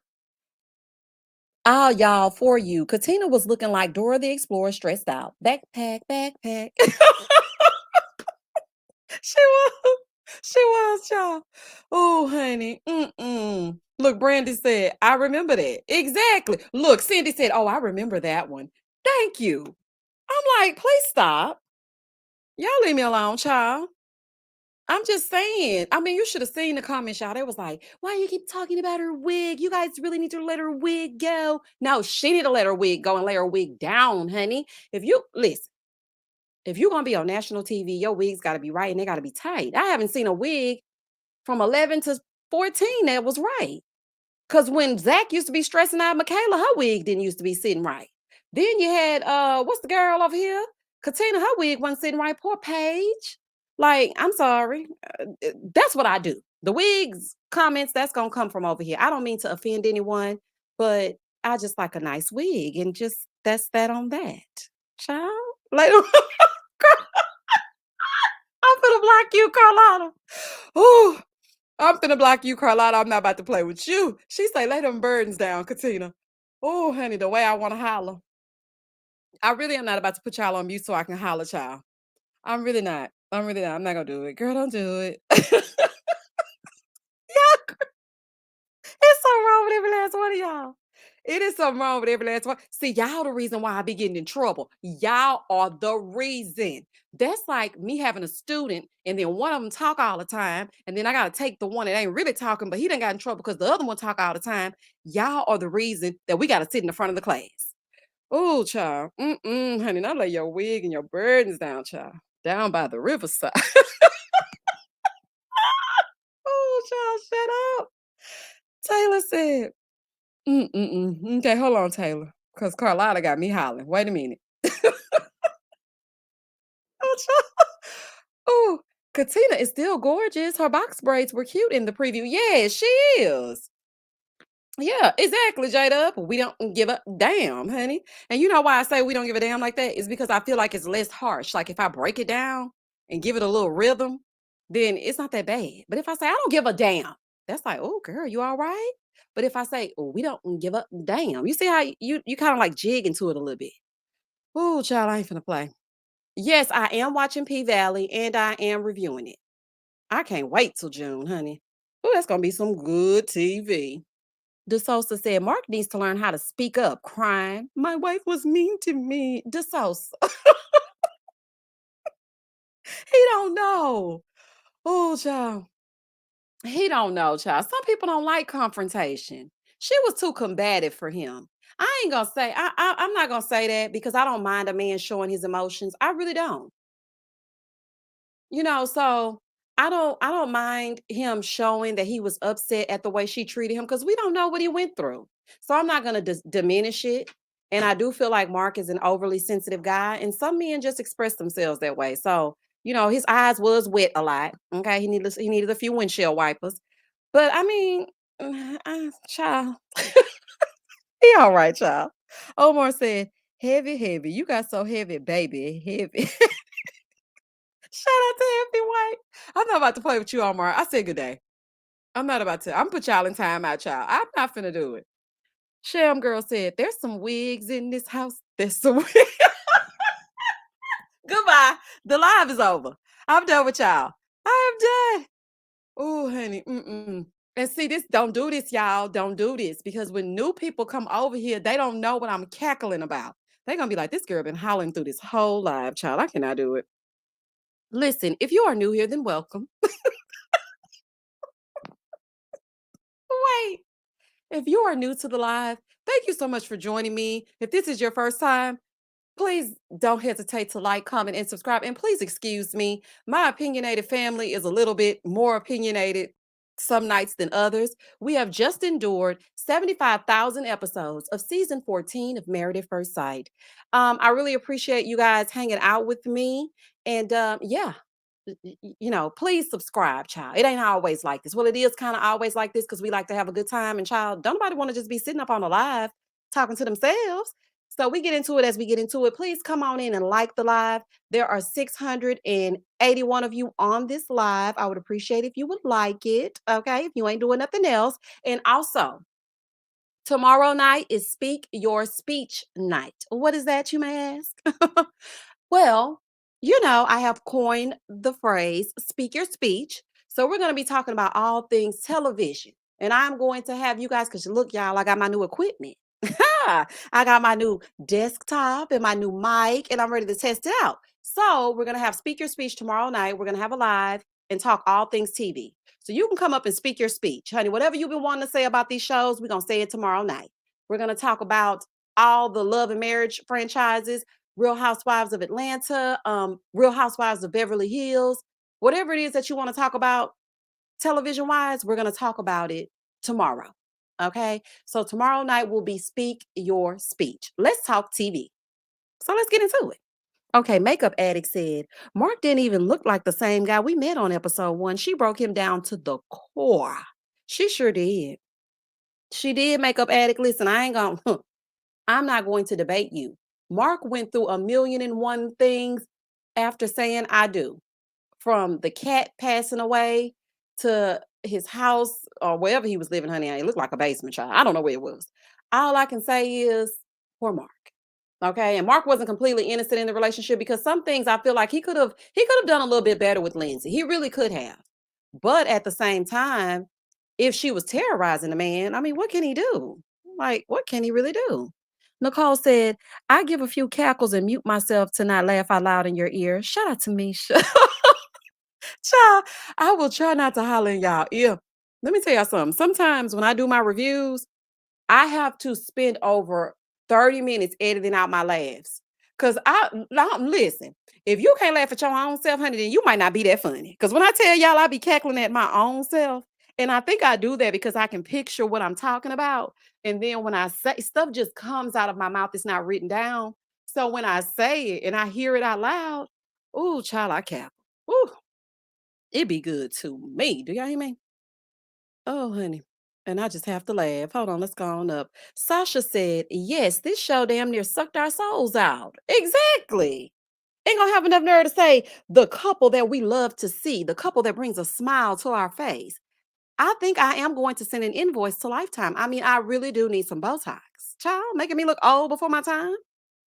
Ah, y'all, for you. Katina was looking like Dora the Explorer stressed out. Backpack, backpack. She was. She was, y'all. Oh, honey. Mm-mm. Look, Brandy said, I remember that. Exactly. Look, Cindy said, oh, I remember that one. Thank you. I'm like, please stop. Y'all leave me alone, child. I'm just saying. I mean, you should have seen the comments, y'all. They was like, why you keep talking about her wig? You guys really need to let her wig go. No, she need to let her wig go and lay her wig down, honey. If you listen, if you're gonna be on national TV, your wigs gotta be right and they gotta be tight. I haven't seen a wig from 11 to 14 that was right. Because when Zach used to be stressing out Michaela, her wig didn't used to be sitting right. Then you had what's the girl over here? Katina, her wig wasn't sitting right. Poor Paige. Like, I'm sorry. That's what I do. The wigs comments, that's gonna come from over here. I don't mean to offend anyone, but I just like a nice wig and just that's that on that. Child. Later. I'm gonna block you, Carlotta. Ooh. I'm finna block you, Carlotta. I'm not about to play with you. She say, lay them burdens down, Katina. Oh, honey, the way I want to holler. I really am not about to put y'all on mute so I can holler, child. I'm really not. I'm really not. I'm not gonna do it. Girl, don't do it. Yeah, it's something wrong with every last one of y'all. It is something wrong with every last one. See, y'all the reason why I be getting in trouble. Y'all are the reason. That's like me having a student and then one of them talk all the time, and then I gotta take the one that ain't really talking, but he done got in trouble because the other one talk all the time. Y'all are the reason that we gotta sit in the front of the class. Oh, child. Mm-mm, honey, now lay your wig and your burdens down, child. Down by the riverside. Oh, child, shut up. Taylor said, mm-mm-mm. Okay, hold on, Taylor. Because Carlotta got me hollering. Wait a minute. Oh, child. Oh, Katina is still gorgeous. Her box braids were cute in the preview. Yeah, she is. Yeah, exactly, Jada. But we don't give a damn, honey. And you know why I say we don't give a damn like that? Is because I feel like it's less harsh. Like if I break it down and give it a little rhythm, then it's not that bad. But if I say I don't give a damn, that's like, oh girl, you all right? But if I say, oh, we don't give a damn, you see how you kind of like jig into it a little bit. Oh, child, I ain't finna play. Yes, I am watching P Valley and I am reviewing it. I can't wait till June, honey. Oh, that's gonna be some good TV. DeSosa said, Mark needs to learn how to speak up, crying. My wife was mean to me. DeSosa. He don't know. Oh, child. He don't know, child. Some people don't like confrontation. She was too combative for him. I ain't gonna say, I'm not gonna say that because I don't mind a man showing his emotions. I really don't. So I don't mind him showing that he was upset at the way she treated him because we don't know what he went through. So I'm not going to diminish it. And I do feel like Mark is an overly sensitive guy, and some men just express themselves that way. So his eyes was wet a lot. Okay, he needed a few windshield wipers. But I mean, child, he all right, child. Omar said, "Heavy, heavy. You got so heavy, baby, heavy." Shout out to Happy White. I'm not about to play with you, Omar. I said good day. I'm not about to. I'm put y'all in time out, y'all. I'm not finna do it. Sham Girl said, there's some wigs in this house. There's some wigs. Goodbye. The live is over. I'm done with y'all. I am done. Oh, honey. Mm-mm. And see, this don't do this, y'all. Don't do this because when new people come over here, they don't know what I'm cackling about. They're gonna be like, this girl been howling through this whole live, child. I cannot do it. Listen, if you are new here, then welcome. Wait, if you are new to the live, thank you so much for joining me. If this is your first time, please don't hesitate to like, comment, and subscribe. And please excuse me. My opinionated family is a little bit more opinionated some nights than others. We have just endured 75,000 episodes of season 14 of Married at First Sight. I really appreciate you guys hanging out with me. And yeah, please subscribe, child. It ain't always like this. Well, it is kind of always like this because we like to have a good time. And child, don't nobody want to just be sitting up on a live talking to themselves. So we get into it as we get into it. Please come on in and like the live. There are 681 of you on this live. I would appreciate if you would like it. Okay. If you ain't doing nothing else. And also, tomorrow night is Speak Your Speech night. What is that, you may ask? Well, I have coined the phrase speak your speech. So we're going to be talking about all things television. And I'm going to have you guys, because look, y'all, I got my new equipment. I got my new desktop and my new mic, and I'm ready to test it out. So we're going to have speak your speech tomorrow night. We're going to have a live and talk all things TV. So you can come up and speak your speech, honey. Whatever you've been wanting to say about these shows, we're going to say it tomorrow night. We're going to talk about all the love and marriage franchises. Real Housewives of Atlanta, Real Housewives of Beverly Hills, whatever it is that you want to talk about television wise, we're going to talk about it tomorrow. Okay. So tomorrow night will be Speak Your Speech. Let's talk TV. So let's get into it. Okay. Makeup Addict said, Mark didn't even look like the same guy we met on episode 1. She broke him down to the core. She sure did. She did, Makeup Addict. Listen, I'm not going to debate you. Mark went through a million and one things after saying I do, from the cat passing away to his house or wherever he was living, honey. It looked like a basement, child. I don't know where it was. All I can say is poor Mark. Okay. And Mark wasn't completely innocent in the relationship because some things I feel like he could have done a little bit better with Lindsay. He really could have. But at the same time, if she was terrorizing the man, I mean, what can he do? Like, what can he really do? Nicole said, I give a few cackles and mute myself to not laugh out loud in your ear. Shout out to Misha. Child, I will try not to holler in y'all ear. Let me tell y'all something. Sometimes when I do my reviews, I have to spend over 30 minutes editing out my laughs. Cause listen, if you can't laugh at your own self, honey, then you might not be that funny. Cause when I tell y'all I be cackling at my own self, and I think I do that because I can picture what I'm talking about. And then when I say stuff just comes out of my mouth, it's not written down. So when I say it and I hear it out loud, ooh, child, I cackle. Ooh, it be good to me. Do y'all hear me? Oh, honey. And I just have to laugh. Hold on, let's go on up. Sasha said, yes, this show damn near sucked our souls out. Exactly. Ain't gonna have enough nerve to say the couple that we love to see, the couple that brings a smile to our face. I think I am going to send an invoice to Lifetime. I mean, I really do need some Botox. Child, making me look old before my time.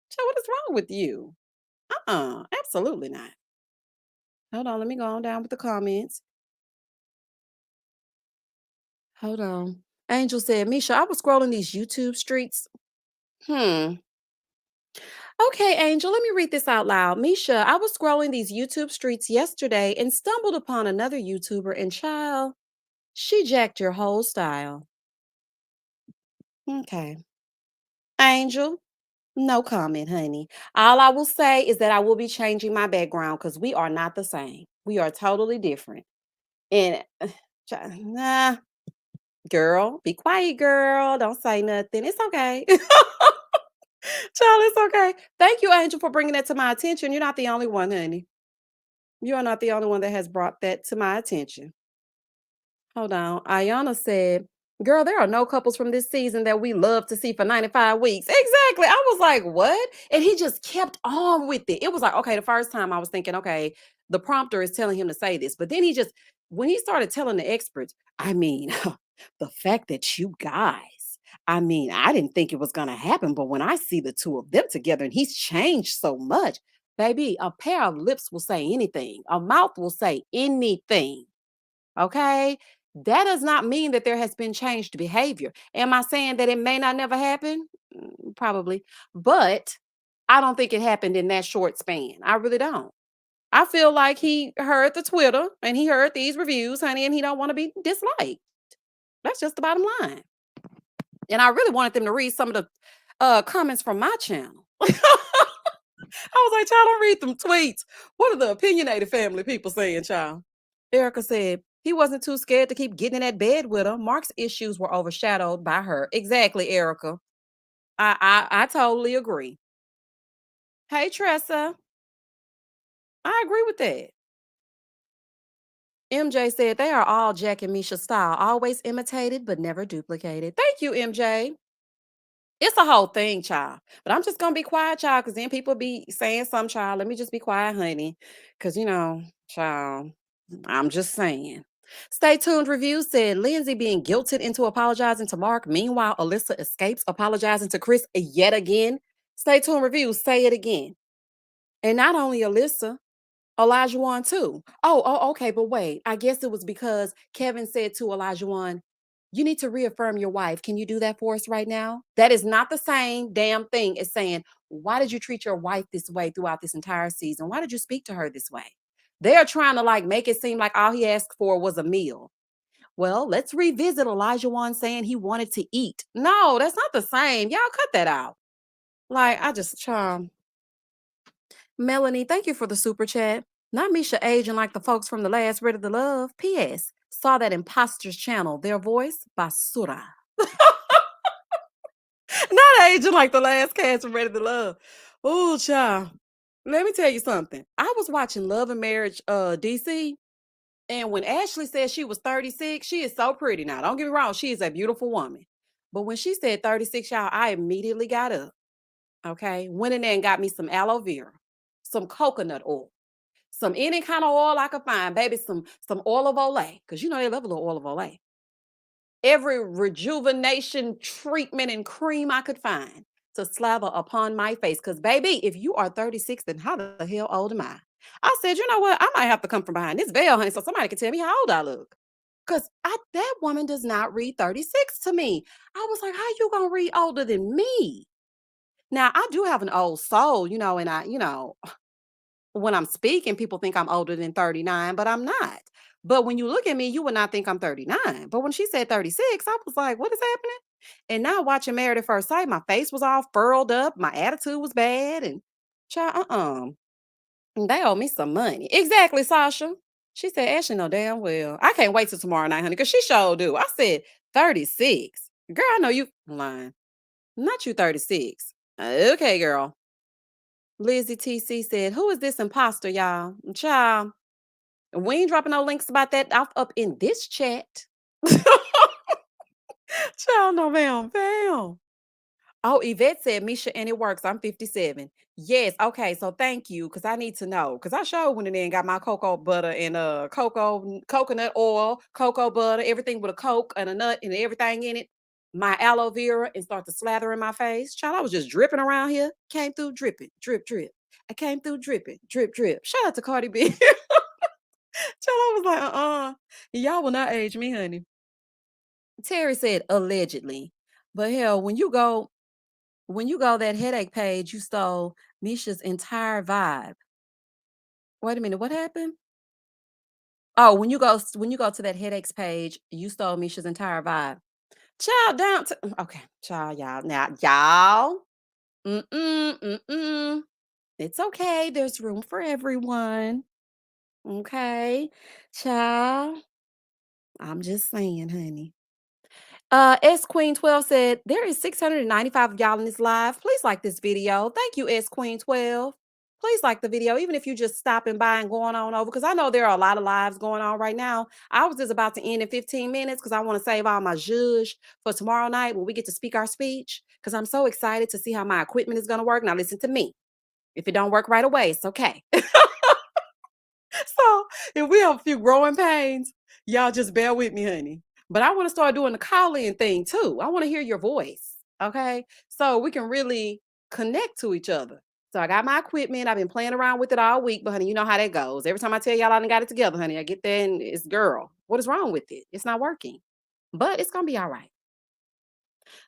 Child, what is wrong with you? Absolutely not. Hold on, let me go on down with the comments. Hold on. Angel said, Misha, I was scrolling these YouTube streets. Hmm. Okay, Angel, let me read this out loud. Misha, I was scrolling these YouTube streets yesterday and stumbled upon another YouTuber, and child, she jacked your whole style. Okay. Angel, no comment, honey. All I will say is that I will be changing my background because we are not the same. We are totally different. And nah, girl, be quiet, girl. Don't say nothing. It's okay. Child, it's okay. Thank you, Angel, for bringing that to my attention. You're not the only one, honey. You are not the only one that has brought that to my attention. Hold on. Ayana said, girl, there are no couples from this season that we love to see for 95 weeks. Exactly. I was like, what? And he just kept on with it. It was like, okay, the first time I was thinking, okay, the prompter is telling him to say this. But then when he started telling the experts, I mean, the fact that you guys, I mean, I didn't think it was going to happen. But when I see the two of them together and he's changed so much, baby, a pair of lips will say anything, a mouth will say anything. Okay. That does not mean that there has been changed behavior. Am I saying that it may not never happen? Probably. But I don't think it happened in that short span. I really don't. I feel like he heard the Twitter and he heard these reviews, honey, and he don't want to be disliked. That's just the bottom line. And I really wanted them to read some of the comments from my channel. I was like, child, don't read them tweets. What are the opinionated family people saying, child? Erica said, he wasn't too scared to keep getting in that bed with her. Mark's issues were overshadowed by her. Exactly, Erica. I totally agree. Hey, Tressa. I agree with that. MJ said, they are all Jack and Misha style, always imitated but never duplicated. Thank you, MJ. It's a whole thing, child. But I'm just gonna be quiet, child, because then people be saying some, child. Let me just be quiet, honey. Cause child, I'm just saying. Stay tuned review said Lindsay being guilted into apologizing to Mark. Meanwhile, Alyssa escapes apologizing to Chris yet again. Stay tuned review, say it again. And not only Alyssa, Elijah too. Oh, okay, but wait. I guess it was because Kevin said to Elijah, you need to reaffirm your wife. Can you do that for us right now? That is not the same damn thing as saying, why did you treat your wife this way throughout this entire season? Why did you speak to her this way? They are trying to like make it seem like all he asked for was a meal. Well, let's revisit Elijah saying he wanted to eat. No, that's not the same. Y'all cut that out. Like, I just Melanie, thank you for the super chat. Not Misha aging like the folks from the last Ready to Love. P.S. Saw that Imposters channel. Their voice, Basura. Not aging like the last cast from Ready to Love. Oh, child. Let me tell you something. I was watching Love and Marriage DC. And when Ashley said she was 36, she is so pretty now. Don't get me wrong. She is a beautiful woman. But when she said 36, y'all, I immediately got up. Okay. Went in there and got me some aloe vera, some coconut oil, some any kind of oil I could find, baby, some olive olay, because they love a little olive olay. Every rejuvenation treatment and cream I could find to slather upon my face. Because, baby, if you are 36, then how the hell old am I? I said, you know what? I might have to come from behind this veil, honey, so somebody can tell me how old I look. Because that woman does not read 36 to me. I was like, how you going to read older than me? Now, I do have an old soul, and when I'm speaking, people think I'm older than 39, but I'm not. But when you look at me, you would not think I'm 39. But when she said 36, I was like, what is happening? And now watching Married at First Sight, my face was all furled up. My attitude was bad. And child, they owe me some money. Exactly, Sasha. She said, Ashley, no damn well. I can't wait till tomorrow night, honey, because she sure do. I said, 36. Girl, I know you lying. Not you 36. Okay, girl. Lizzie TC said, who is this imposter, y'all? Child, we ain't dropping no links about that off up in this chat. Child, no, ma'am, fam. Oh, Yvette said, Misha, and it works. I'm 57. Yes. Okay. So thank you. Cause I need to know. Cause I sure went in there and got my cocoa butter and coconut oil, cocoa butter, everything with a coke and a nut and everything in it. My aloe vera and start to slather in my face. Child, I was just dripping around here. Came through dripping, drip, drip. I came through dripping, drip, drip. Shout out to Cardi B. Child, I was like, y'all will not age me, honey. Terry said allegedly. But hell, when you go that headache page, you stole Misha's entire vibe. Wait a minute, what happened? Oh, when you go to that headaches page, you stole Misha's entire vibe. Child down to okay, child, y'all. Now, y'all. Mm-mm, mm-mm. It's okay. There's room for everyone. Okay. Child. I'm just saying, honey. S Queen 12 said, there is 695 of y'all in this live. Please like this video. Thank you, S Queen 12. Please like the video, even if you just stopping by and going on over, because I know there are a lot of lives going on right now. I was just about to end in 15 minutes because I want to save all my zhuzh for tomorrow night when we get to speak our speech, because I'm so excited to see how my equipment is going to work. Now, listen to me. If it don't work right away, it's okay. So if we have a few growing pains, y'all just bear with me, honey. But I want to start doing the call-in thing too. I want to hear your voice. Okay. So we can really connect to each other. So I got my equipment. I've been playing around with it all week, but honey, you know how that goes. Every time I tell y'all I done got it together, honey, I get there and it's girl. What is wrong with it? It's not working. But it's gonna be all right.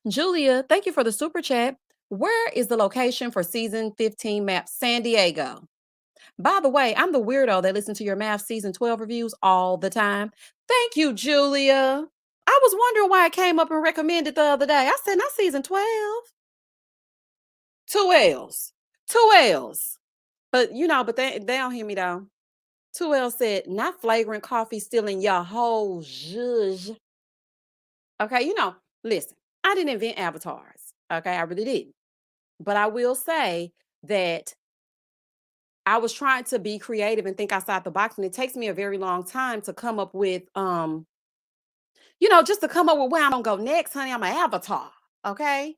Julia, thank you for the super chat. Where is the location for season 15 map? San Diego. By the way, I'm the weirdo that listens to your math season 12 reviews all the time. Thank you, Julia. I was wondering why it came up and recommended the other day. I said, not season 12. Two L's. Two L's. But but they don't hear me though. Two L said, not flagrant coffee stealing your whole zhuzh. Okay, listen, I didn't invent avatars. Okay, I really didn't. But I will say that I was trying to be creative and think outside the box. And it takes me a very long time to come up with just to come up with where I'm gonna go next, honey. I'm an avatar. Okay.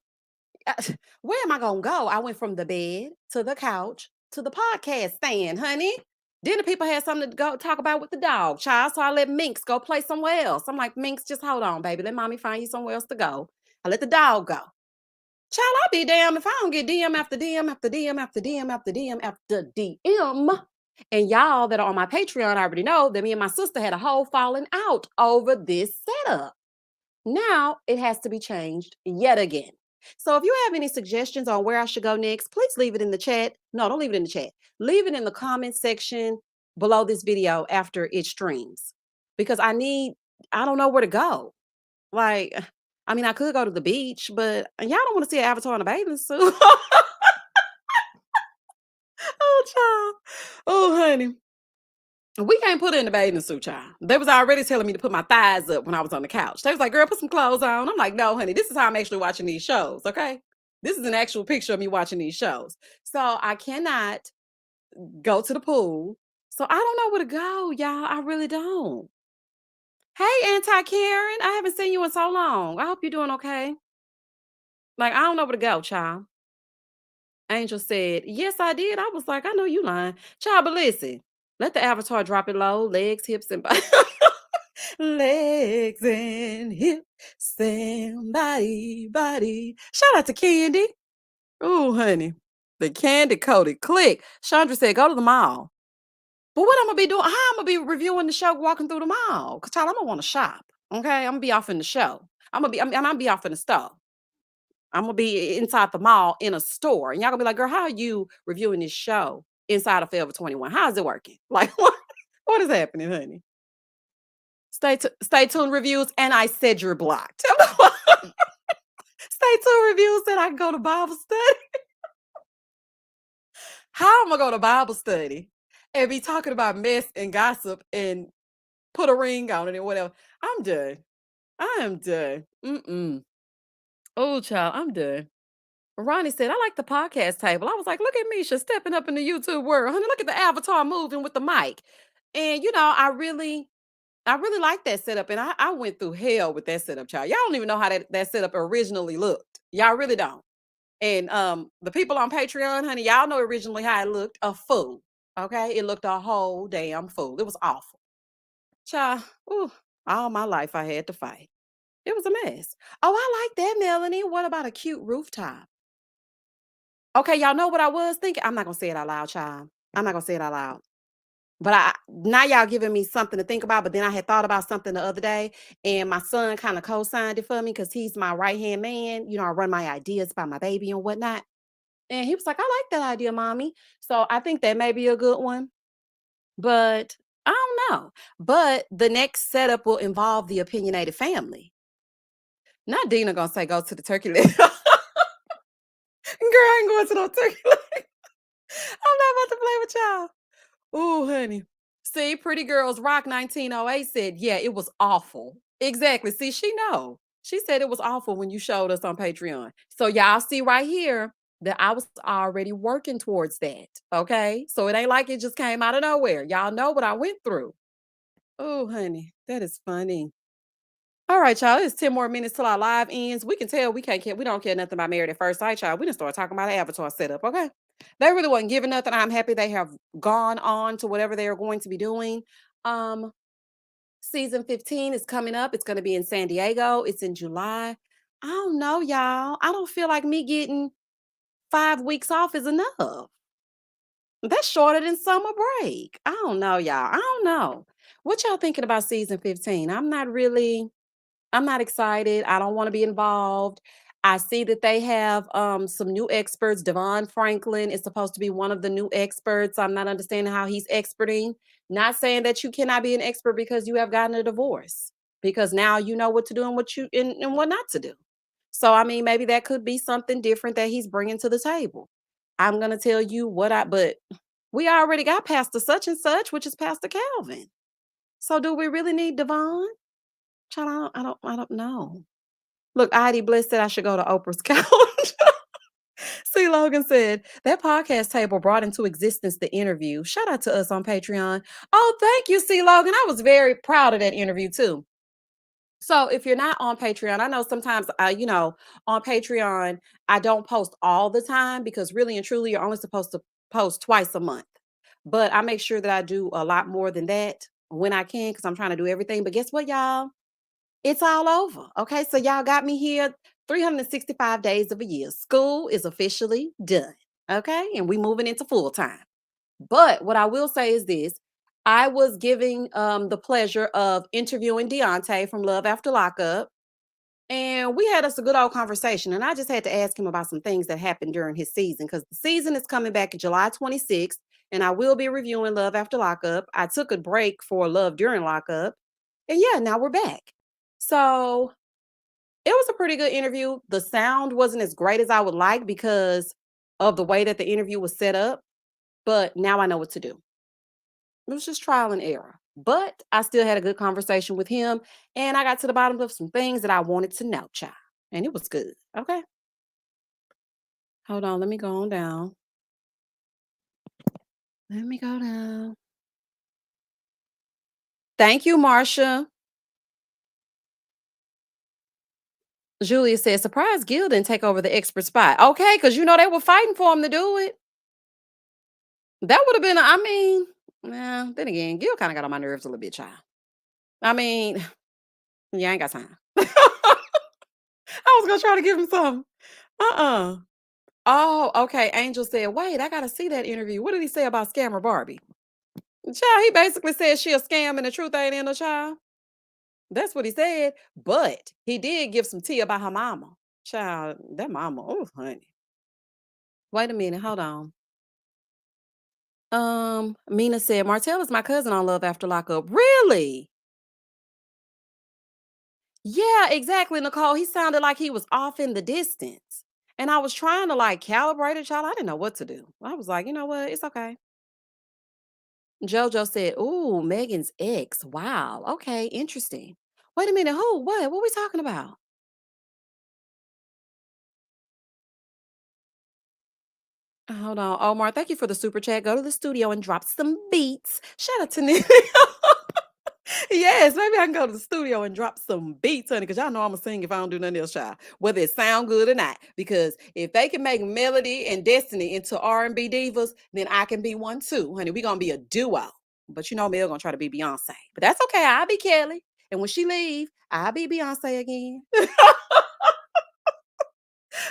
Where am I gonna go? I went from the bed to the couch to the podcast stand, honey. Then the people had something to go talk about with the dog, child. So I let Minx go play somewhere else. I'm like, Minx, just hold on, baby. Let mommy find you somewhere else to go. I let the dog go. Child, I'll be damned if I don't get DM after DM after DM after DM after DM after DM. And y'all that are on my Patreon already know that me and my sister had a whole falling out over this setup. Now it has to be changed yet again. So if you have any suggestions on where I should go next, please leave it in the chat. No, don't leave it in the chat. Leave it in the comment section below this video after it streams. Because I don't know where to go. Like, I mean, I could go to the beach, but y'all don't want to see an avatar in a bathing suit. Oh, child. Oh, honey. We can't put her in the bathing suit, child. They was already telling me to put my thighs up when I was on the couch. They was like, girl, put some clothes on. I'm like, no, honey, this is how I'm actually watching these shows, okay? This is an actual picture of me watching these shows. So I cannot go to the pool. So I don't know where to go, y'all. I really don't. Hey, Anti Karen. I haven't seen you in so long. I hope you're doing okay. Like, I don't know where to go, child. Angel said, yes, I did. I was like, I know you lying. Child, but listen, let the avatar drop it low, legs, hips, and legs and hips and body. Shout out to Candy. Oh, honey. The candy coated click. Chandra said, go to the mall. But what I'm gonna be doing, how I'm gonna be reviewing the show walking through the mall? Cause child, I'm gonna want to shop. Okay. I'm gonna be off in the show. I'm gonna be off in the store. I'm gonna be inside the mall in a store, and y'all gonna be like, "Girl, how are you reviewing this show inside of Forever 21? How is it working? Like, what is happening, honey?" Stay tuned, reviews, and I said you're blocked. Stay tuned, reviews, said I can go to Bible study. How am I going to Bible study and be talking about mess and gossip and put a ring on it and whatever? I'm done. I am done. Oh, child, I'm done. Ronnie said, I like the podcast table. I was like, look at Misha stepping up in the YouTube world. Honey, look at the avatar moving with the mic. And I really like that setup. And I went through hell with that setup, child. Y'all don't even know how that setup originally looked. Y'all really don't. And the people on Patreon, honey, y'all know originally how it looked. A fool. Okay. It looked a whole damn fool. It was awful. Child, ooh, all my life I had to fight. It was a mess. Oh, I like that, Melanie. What about a cute rooftop? Okay, y'all know what I was thinking? I'm not gonna say it out loud, child. I'm not gonna say it out loud. But now y'all giving me something to think about. But then I had thought about something the other day, and my son kind of co-signed it for me because he's my right-hand man. I run my ideas by my baby and whatnot. And he was like, I like that idea, mommy. So I think that may be a good one. But I don't know. But the next setup will involve the opinionated family. Not Dina gonna say go to the turkey leg. Girl, I ain't going to no turkey leg. I'm not about to play with y'all. Ooh, honey. See, Pretty Girls Rock 1908 said, yeah, it was awful. Exactly. See, she know. She said it was awful when you showed us on Patreon. So y'all see right here that I was already working towards that. Okay. So it ain't like it just came out of nowhere. Y'all know what I went through. Oh, honey, that is funny. All right, y'all. It's 10 more minutes till our live ends. We can tell we don't care nothing about Married at First Sight, y'all. We didn't start talking about an avatar setup, okay? They really wasn't giving nothing. I'm happy they have gone on to whatever they are going to be doing. Um, Season 15 is coming up. It's gonna be in San Diego. It's in July. I don't know, y'all. I don't feel like me getting 5 weeks off is enough. That's shorter than summer break. I don't know, y'all. I don't know. What y'all thinking about season 15? I'm not excited. I don't want to be involved. I see that they have some new experts. Devon Franklin is supposed to be one of the new experts. I'm not understanding how he's experting. Not saying that you cannot be an expert because you have gotten a divorce, because now you know what to do and and what not to do. So I mean, maybe that could be something different that he's bringing to the table. I'm gonna tell you what I but we already got Pastor such and such, which is Pastor Calvin. So do we really need Devon? Child, I don't know. Look, Heidi Bliss said I should go to Oprah's couch. C. Logan said that podcast table brought into existence the interview. Shout out to us on Patreon. Oh, thank you, C. Logan. I was very proud of that interview too. So if you're not on Patreon, I know sometimes on Patreon, I don't post all the time because really and truly you're only supposed to post twice a month. But I make sure that I do a lot more than that when I can because I'm trying to do everything. But guess what, y'all? It's all over. Okay. So y'all got me here 365 days of a year. School is officially done. Okay. And we moving into full time. But what I will say is this. I was giving the pleasure of interviewing Deontay from Love After Lockup. And we had us a good old conversation. And I just had to ask him about some things that happened during his season because the season is coming back July 26th. And I will be reviewing Love After Lockup. I took a break for Love During Lockup. And yeah, now we're back. So it was a pretty good interview. The sound wasn't as great as I would like because of the way that the interview was set up, but now I know what to do. It was just trial and error. But I still had a good conversation with him and I got to the bottom of some things that I wanted to know, child. And it was good. Okay. Hold on. Let me go on down. Let me go down. Thank you, Marcia. Julia said, surprise Gil didn't take over the expert spot. Okay, because they were fighting for him to do it. That would have been, I mean, nah, then again, Gil kind of got on my nerves a little bit, child. I mean, yeah, I ain't got time. I was gonna try to give him some. Uh-uh. Oh, okay. Angel said, wait, I gotta see that interview. What did he say about Scammer Barbie? Child, he basically said she a scam and the truth ain't in the child. That's what he said. But he did give some tea about her mama. Child, that mama, oh honey. Wait a minute, hold on. Mina said, Martell is my cousin on Love After Lockup. Really? Yeah, exactly, Nicole. He sounded like he was off in the distance. And I was trying to like calibrate it, child. I didn't know what to do. I was like, you know what? It's okay. JoJo said, ooh, Megan's ex. Wow. Okay, interesting. Wait a minute. Who? What? What we talking about? Hold on. Omar, thank you for the super chat. Go to the studio and drop some beats. Shout out to Nick. Yes, maybe I can go to the studio and drop some beats, honey, because y'all know I'm gonna sing if I don't do nothing else, child. Whether it sound good or not. Because if they can make Melody and Destiny into R&B divas, then I can be one too, honey. We gonna be a duo. But Mel gonna try to be Beyonce. But that's okay. I'll be Kelly. And when she leave, I'll be Beyonce again.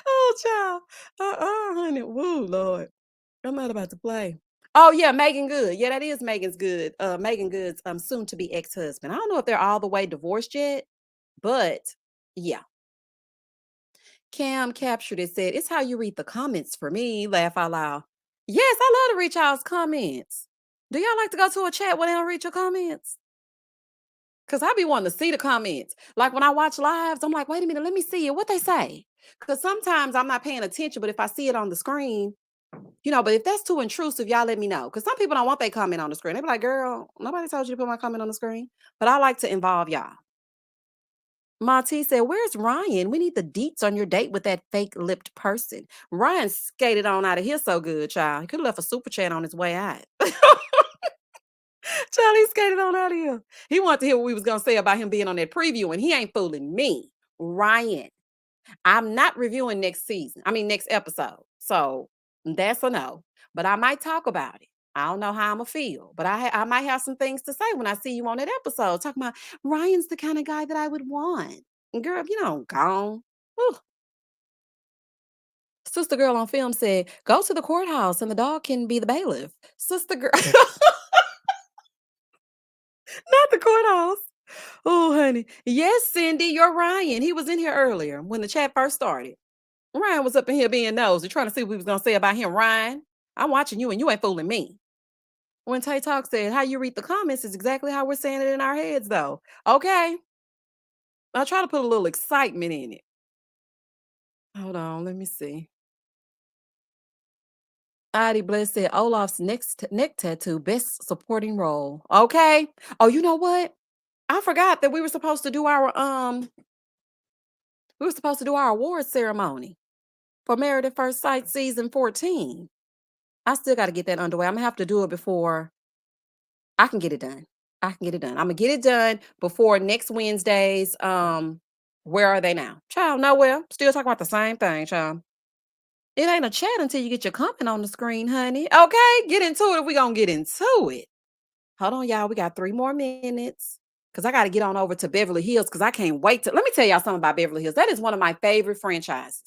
Oh, child. Honey. Woo, Lord. I'm not about to play. Oh yeah, Megan Good. Yeah, that is Megan's Good. Megan Good's soon to be ex-husband. I don't know if they're all the way divorced yet, but yeah. Cam captured it, said, it's how you read the comments for me. Laugh out loud. Yes, I love to read y'all's comments. Do y'all like to go to a chat when they don't read your comments? Cause I be wanting to see the comments. Like when I watch lives, I'm like, wait a minute, let me see it. What they say? Cause sometimes I'm not paying attention, but if I see it on the screen, but if that's too intrusive, y'all let me know. Because some people don't want their comment on the screen. They be like, girl, nobody told you to put my comment on the screen. But I like to involve y'all. Monty said, where's Ryan? We need the deets on your date with that fake lipped person. Ryan skated on out of here so good, child. He could have left a super chat on his way out. Charlie skated on out of here. He wanted to hear what we was going to say about him being on that preview, and he ain't fooling me. Ryan, I'm not reviewing next season. I mean, next episode. So that's a no. But I might talk about it. I don't know how I'm gonna feel, but I might have some things to say when I see you on that episode. Talking about Ryan's the kind of guy that I would want. Girl, gone. Whew. Sister girl on film said, "Go to the courthouse and the dog can be the bailiff." Sister girl, not the courthouse. Oh, honey. Yes, Cindy, you're Ryan. He was in here earlier when the chat first started. Ryan was up in here being nosy, trying to see what we was gonna say about him. Ryan, I'm watching you and you ain't fooling me. When Tay Talk said, "How you read the comments is exactly how we're saying it in our heads, though." Okay. I'll try to put a little excitement in it. Hold on, let me see. Adi Bless said Olaf's neck tattoo, best supporting role. Okay. Oh, you know what? I forgot that we were supposed to do our awards ceremony for Married at First Sight season 14. I still got to get that underway. I'm gonna have to do it before I can get it done. I can get it done. I'm gonna get it done before next Wednesday's where are they now? Child, nowhere. Still talking about the same thing, child. It ain't a chat until you get your comment on the screen, honey. Okay, get into it if we gonna get into it. Hold on, y'all. We got 3 more minutes. Cause I gotta get on over to Beverly Hills because I can't wait to let me tell y'all something about Beverly Hills. That is one of my favorite franchises.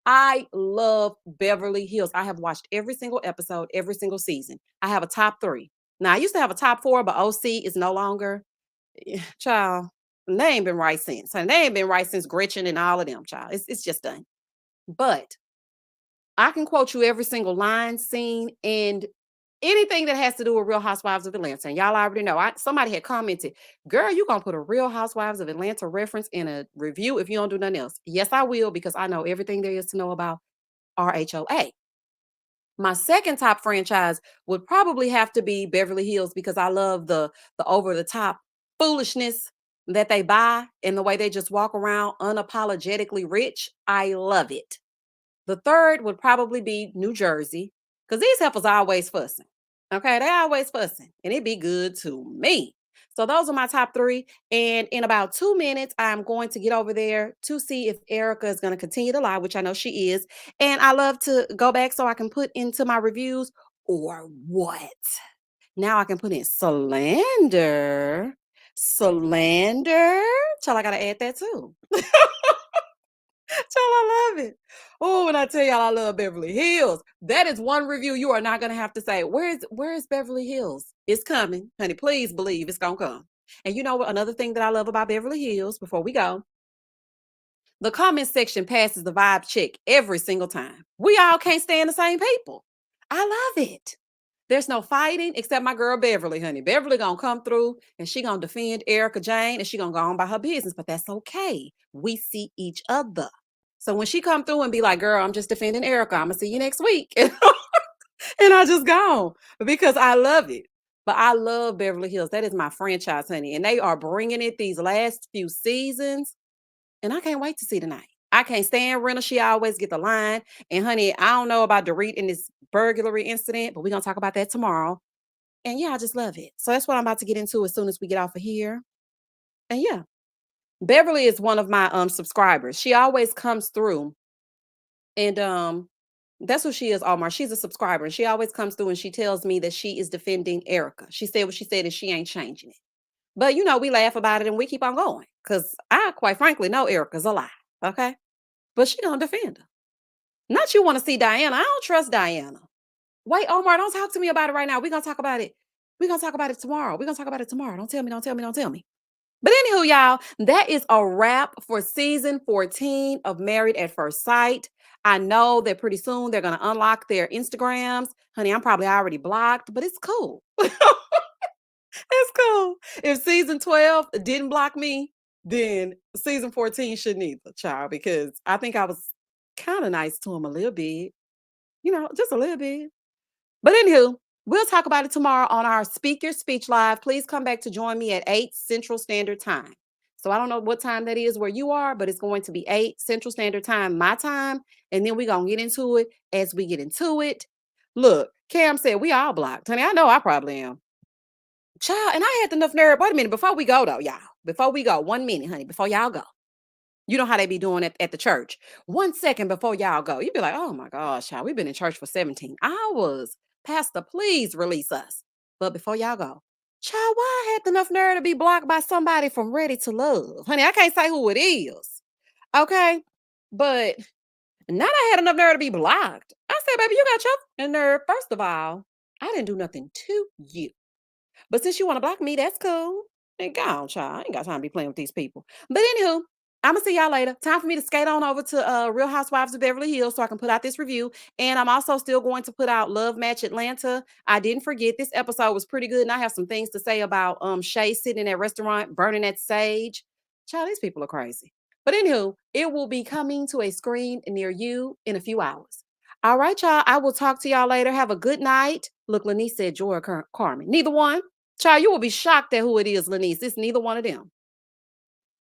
I love Beverly Hills. I have watched every single episode, every single season. I have a top three. Now I used to have a top four, but OC is no longer. Child, they ain't been right since. And they ain't been right since Gretchen and all of them, child. It's just done. But I can quote you every single line, scene, and anything that has to do with Real Housewives of Atlanta. And y'all already know. Somebody had commented, "Girl, you gonna put a Real Housewives of Atlanta reference in a review if you don't do nothing else?" Yes, I will, because I know everything there is to know about RHOA. My second top franchise would probably have to be Beverly Hills because I love the over the top foolishness that they buy and the way they just walk around unapologetically rich. I love it. The third would probably be New Jersey, because these heifers are always fussing. Okay, they always fussing, and it be good to me. So those are my top three. And in about 2 minutes, I'm going to get over there to see if Erica is going to continue to lie, which I know she is. And I love to go back so I can put into my reviews or what. Now I can put in slander. Slander. Child, I gotta add that too. Child, I love it. Oh, when I tell y'all I love Beverly Hills, that is one review you are not gonna have to say, where's Beverly Hills? It's coming, honey. Please believe it's gonna come. And you know what? Another thing that I love about Beverly Hills, before we go, the comment section passes the vibe check every single time. We all can't stand the same people. I love it. There's no fighting except my girl Beverly, honey. Beverly gonna come through and she gonna defend Erica Jane and she gonna go on by her business, but that's okay. We see each other. So when she come through and be like, "Girl, I'm just defending Erica. I'm gonna see you next week," and I just gone because I love it. But I love Beverly Hills. That is my franchise, honey, and they are bringing it these last few seasons, and I can't wait to see tonight. I can't stand Renna. She always get the line. And honey, I don't know about Dorit in this burglary incident, but we're gonna talk about that tomorrow. And yeah, I just love it. So that's what I'm about to get into as soon as we get off of here. And yeah, Beverly is one of my subscribers. She always comes through and that's who she is, Omar. She's a subscriber. And she always comes through and she tells me that she is defending Erica. She said what she said and she ain't changing it. But you know, we laugh about it and we keep on going. Cause I quite frankly know Erica's a lie. Okay. But she gonna defend her. Not you want to see Diana. I don't trust Diana. Wait, Omar, don't talk to me about it right now. We're gonna talk about it. We're gonna talk about it tomorrow. We're gonna talk about it tomorrow. Don't tell me, don't tell me, don't tell me. But anywho, y'all, that is a wrap for season 14 of Married at First Sight. I know that pretty soon they're gonna unlock their Instagrams. Honey, I'm probably already blocked, but it's cool. It's cool. If season 12 didn't block me, then season 14 shouldn't either, child, because I think I was kind of nice to him a little bit, just a little bit. But anywho, we'll talk about it tomorrow on our Speak Your Speech Live. Please come back to join me at 8 Central Standard Time. So I don't know what time that is where you are, but it's going to be 8 Central Standard Time, my time. And then we're going to get into it as we get into it. Look, Cam said we all blocked. Honey, I know I probably am. Child, and I had enough nerve. Wait a minute, before we go though, y'all. Before we go, 1 minute, honey, before y'all go. You know how they be doing it at the church. 1 second before y'all go, you'd be like, "Oh my gosh, child, we've been in church for 17 hours. Pastor, please release us." But before y'all go, child, why I had enough nerve to be blocked by somebody from Ready to Love? Honey, I can't say who it is. Okay. But Now I had enough nerve to be blocked. I said, baby, you got your nerve. First of all, I didn't do nothing to you. But since you want to block me, that's cool. And go on, child. I ain't got time to be playing with these people. But anywho, I'm gonna see y'all later. Time for me to skate on over to Real Housewives of Beverly Hills so I can put out this review. And I'm also still going to put out Love Match Atlanta. I didn't forget this episode was pretty good, and I have some things to say about Shay sitting in that restaurant burning that sage. Child, these people are crazy. But anywho, it will be coming to a screen near you in a few hours. All right, y'all. I will talk to y'all later. Have a good night. Look, Lanice said Joy or Carmen. Neither one. Child, you will be shocked at who it is, Lanice. It's neither one of them.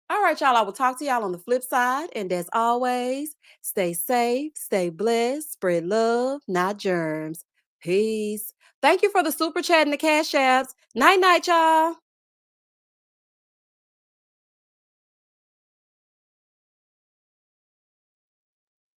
All right, y'all. I will talk to y'all on the flip side. And as always, stay safe, stay blessed, spread love, not germs. Peace. Thank you for the super chat and the cash apps. Night, night, y'all.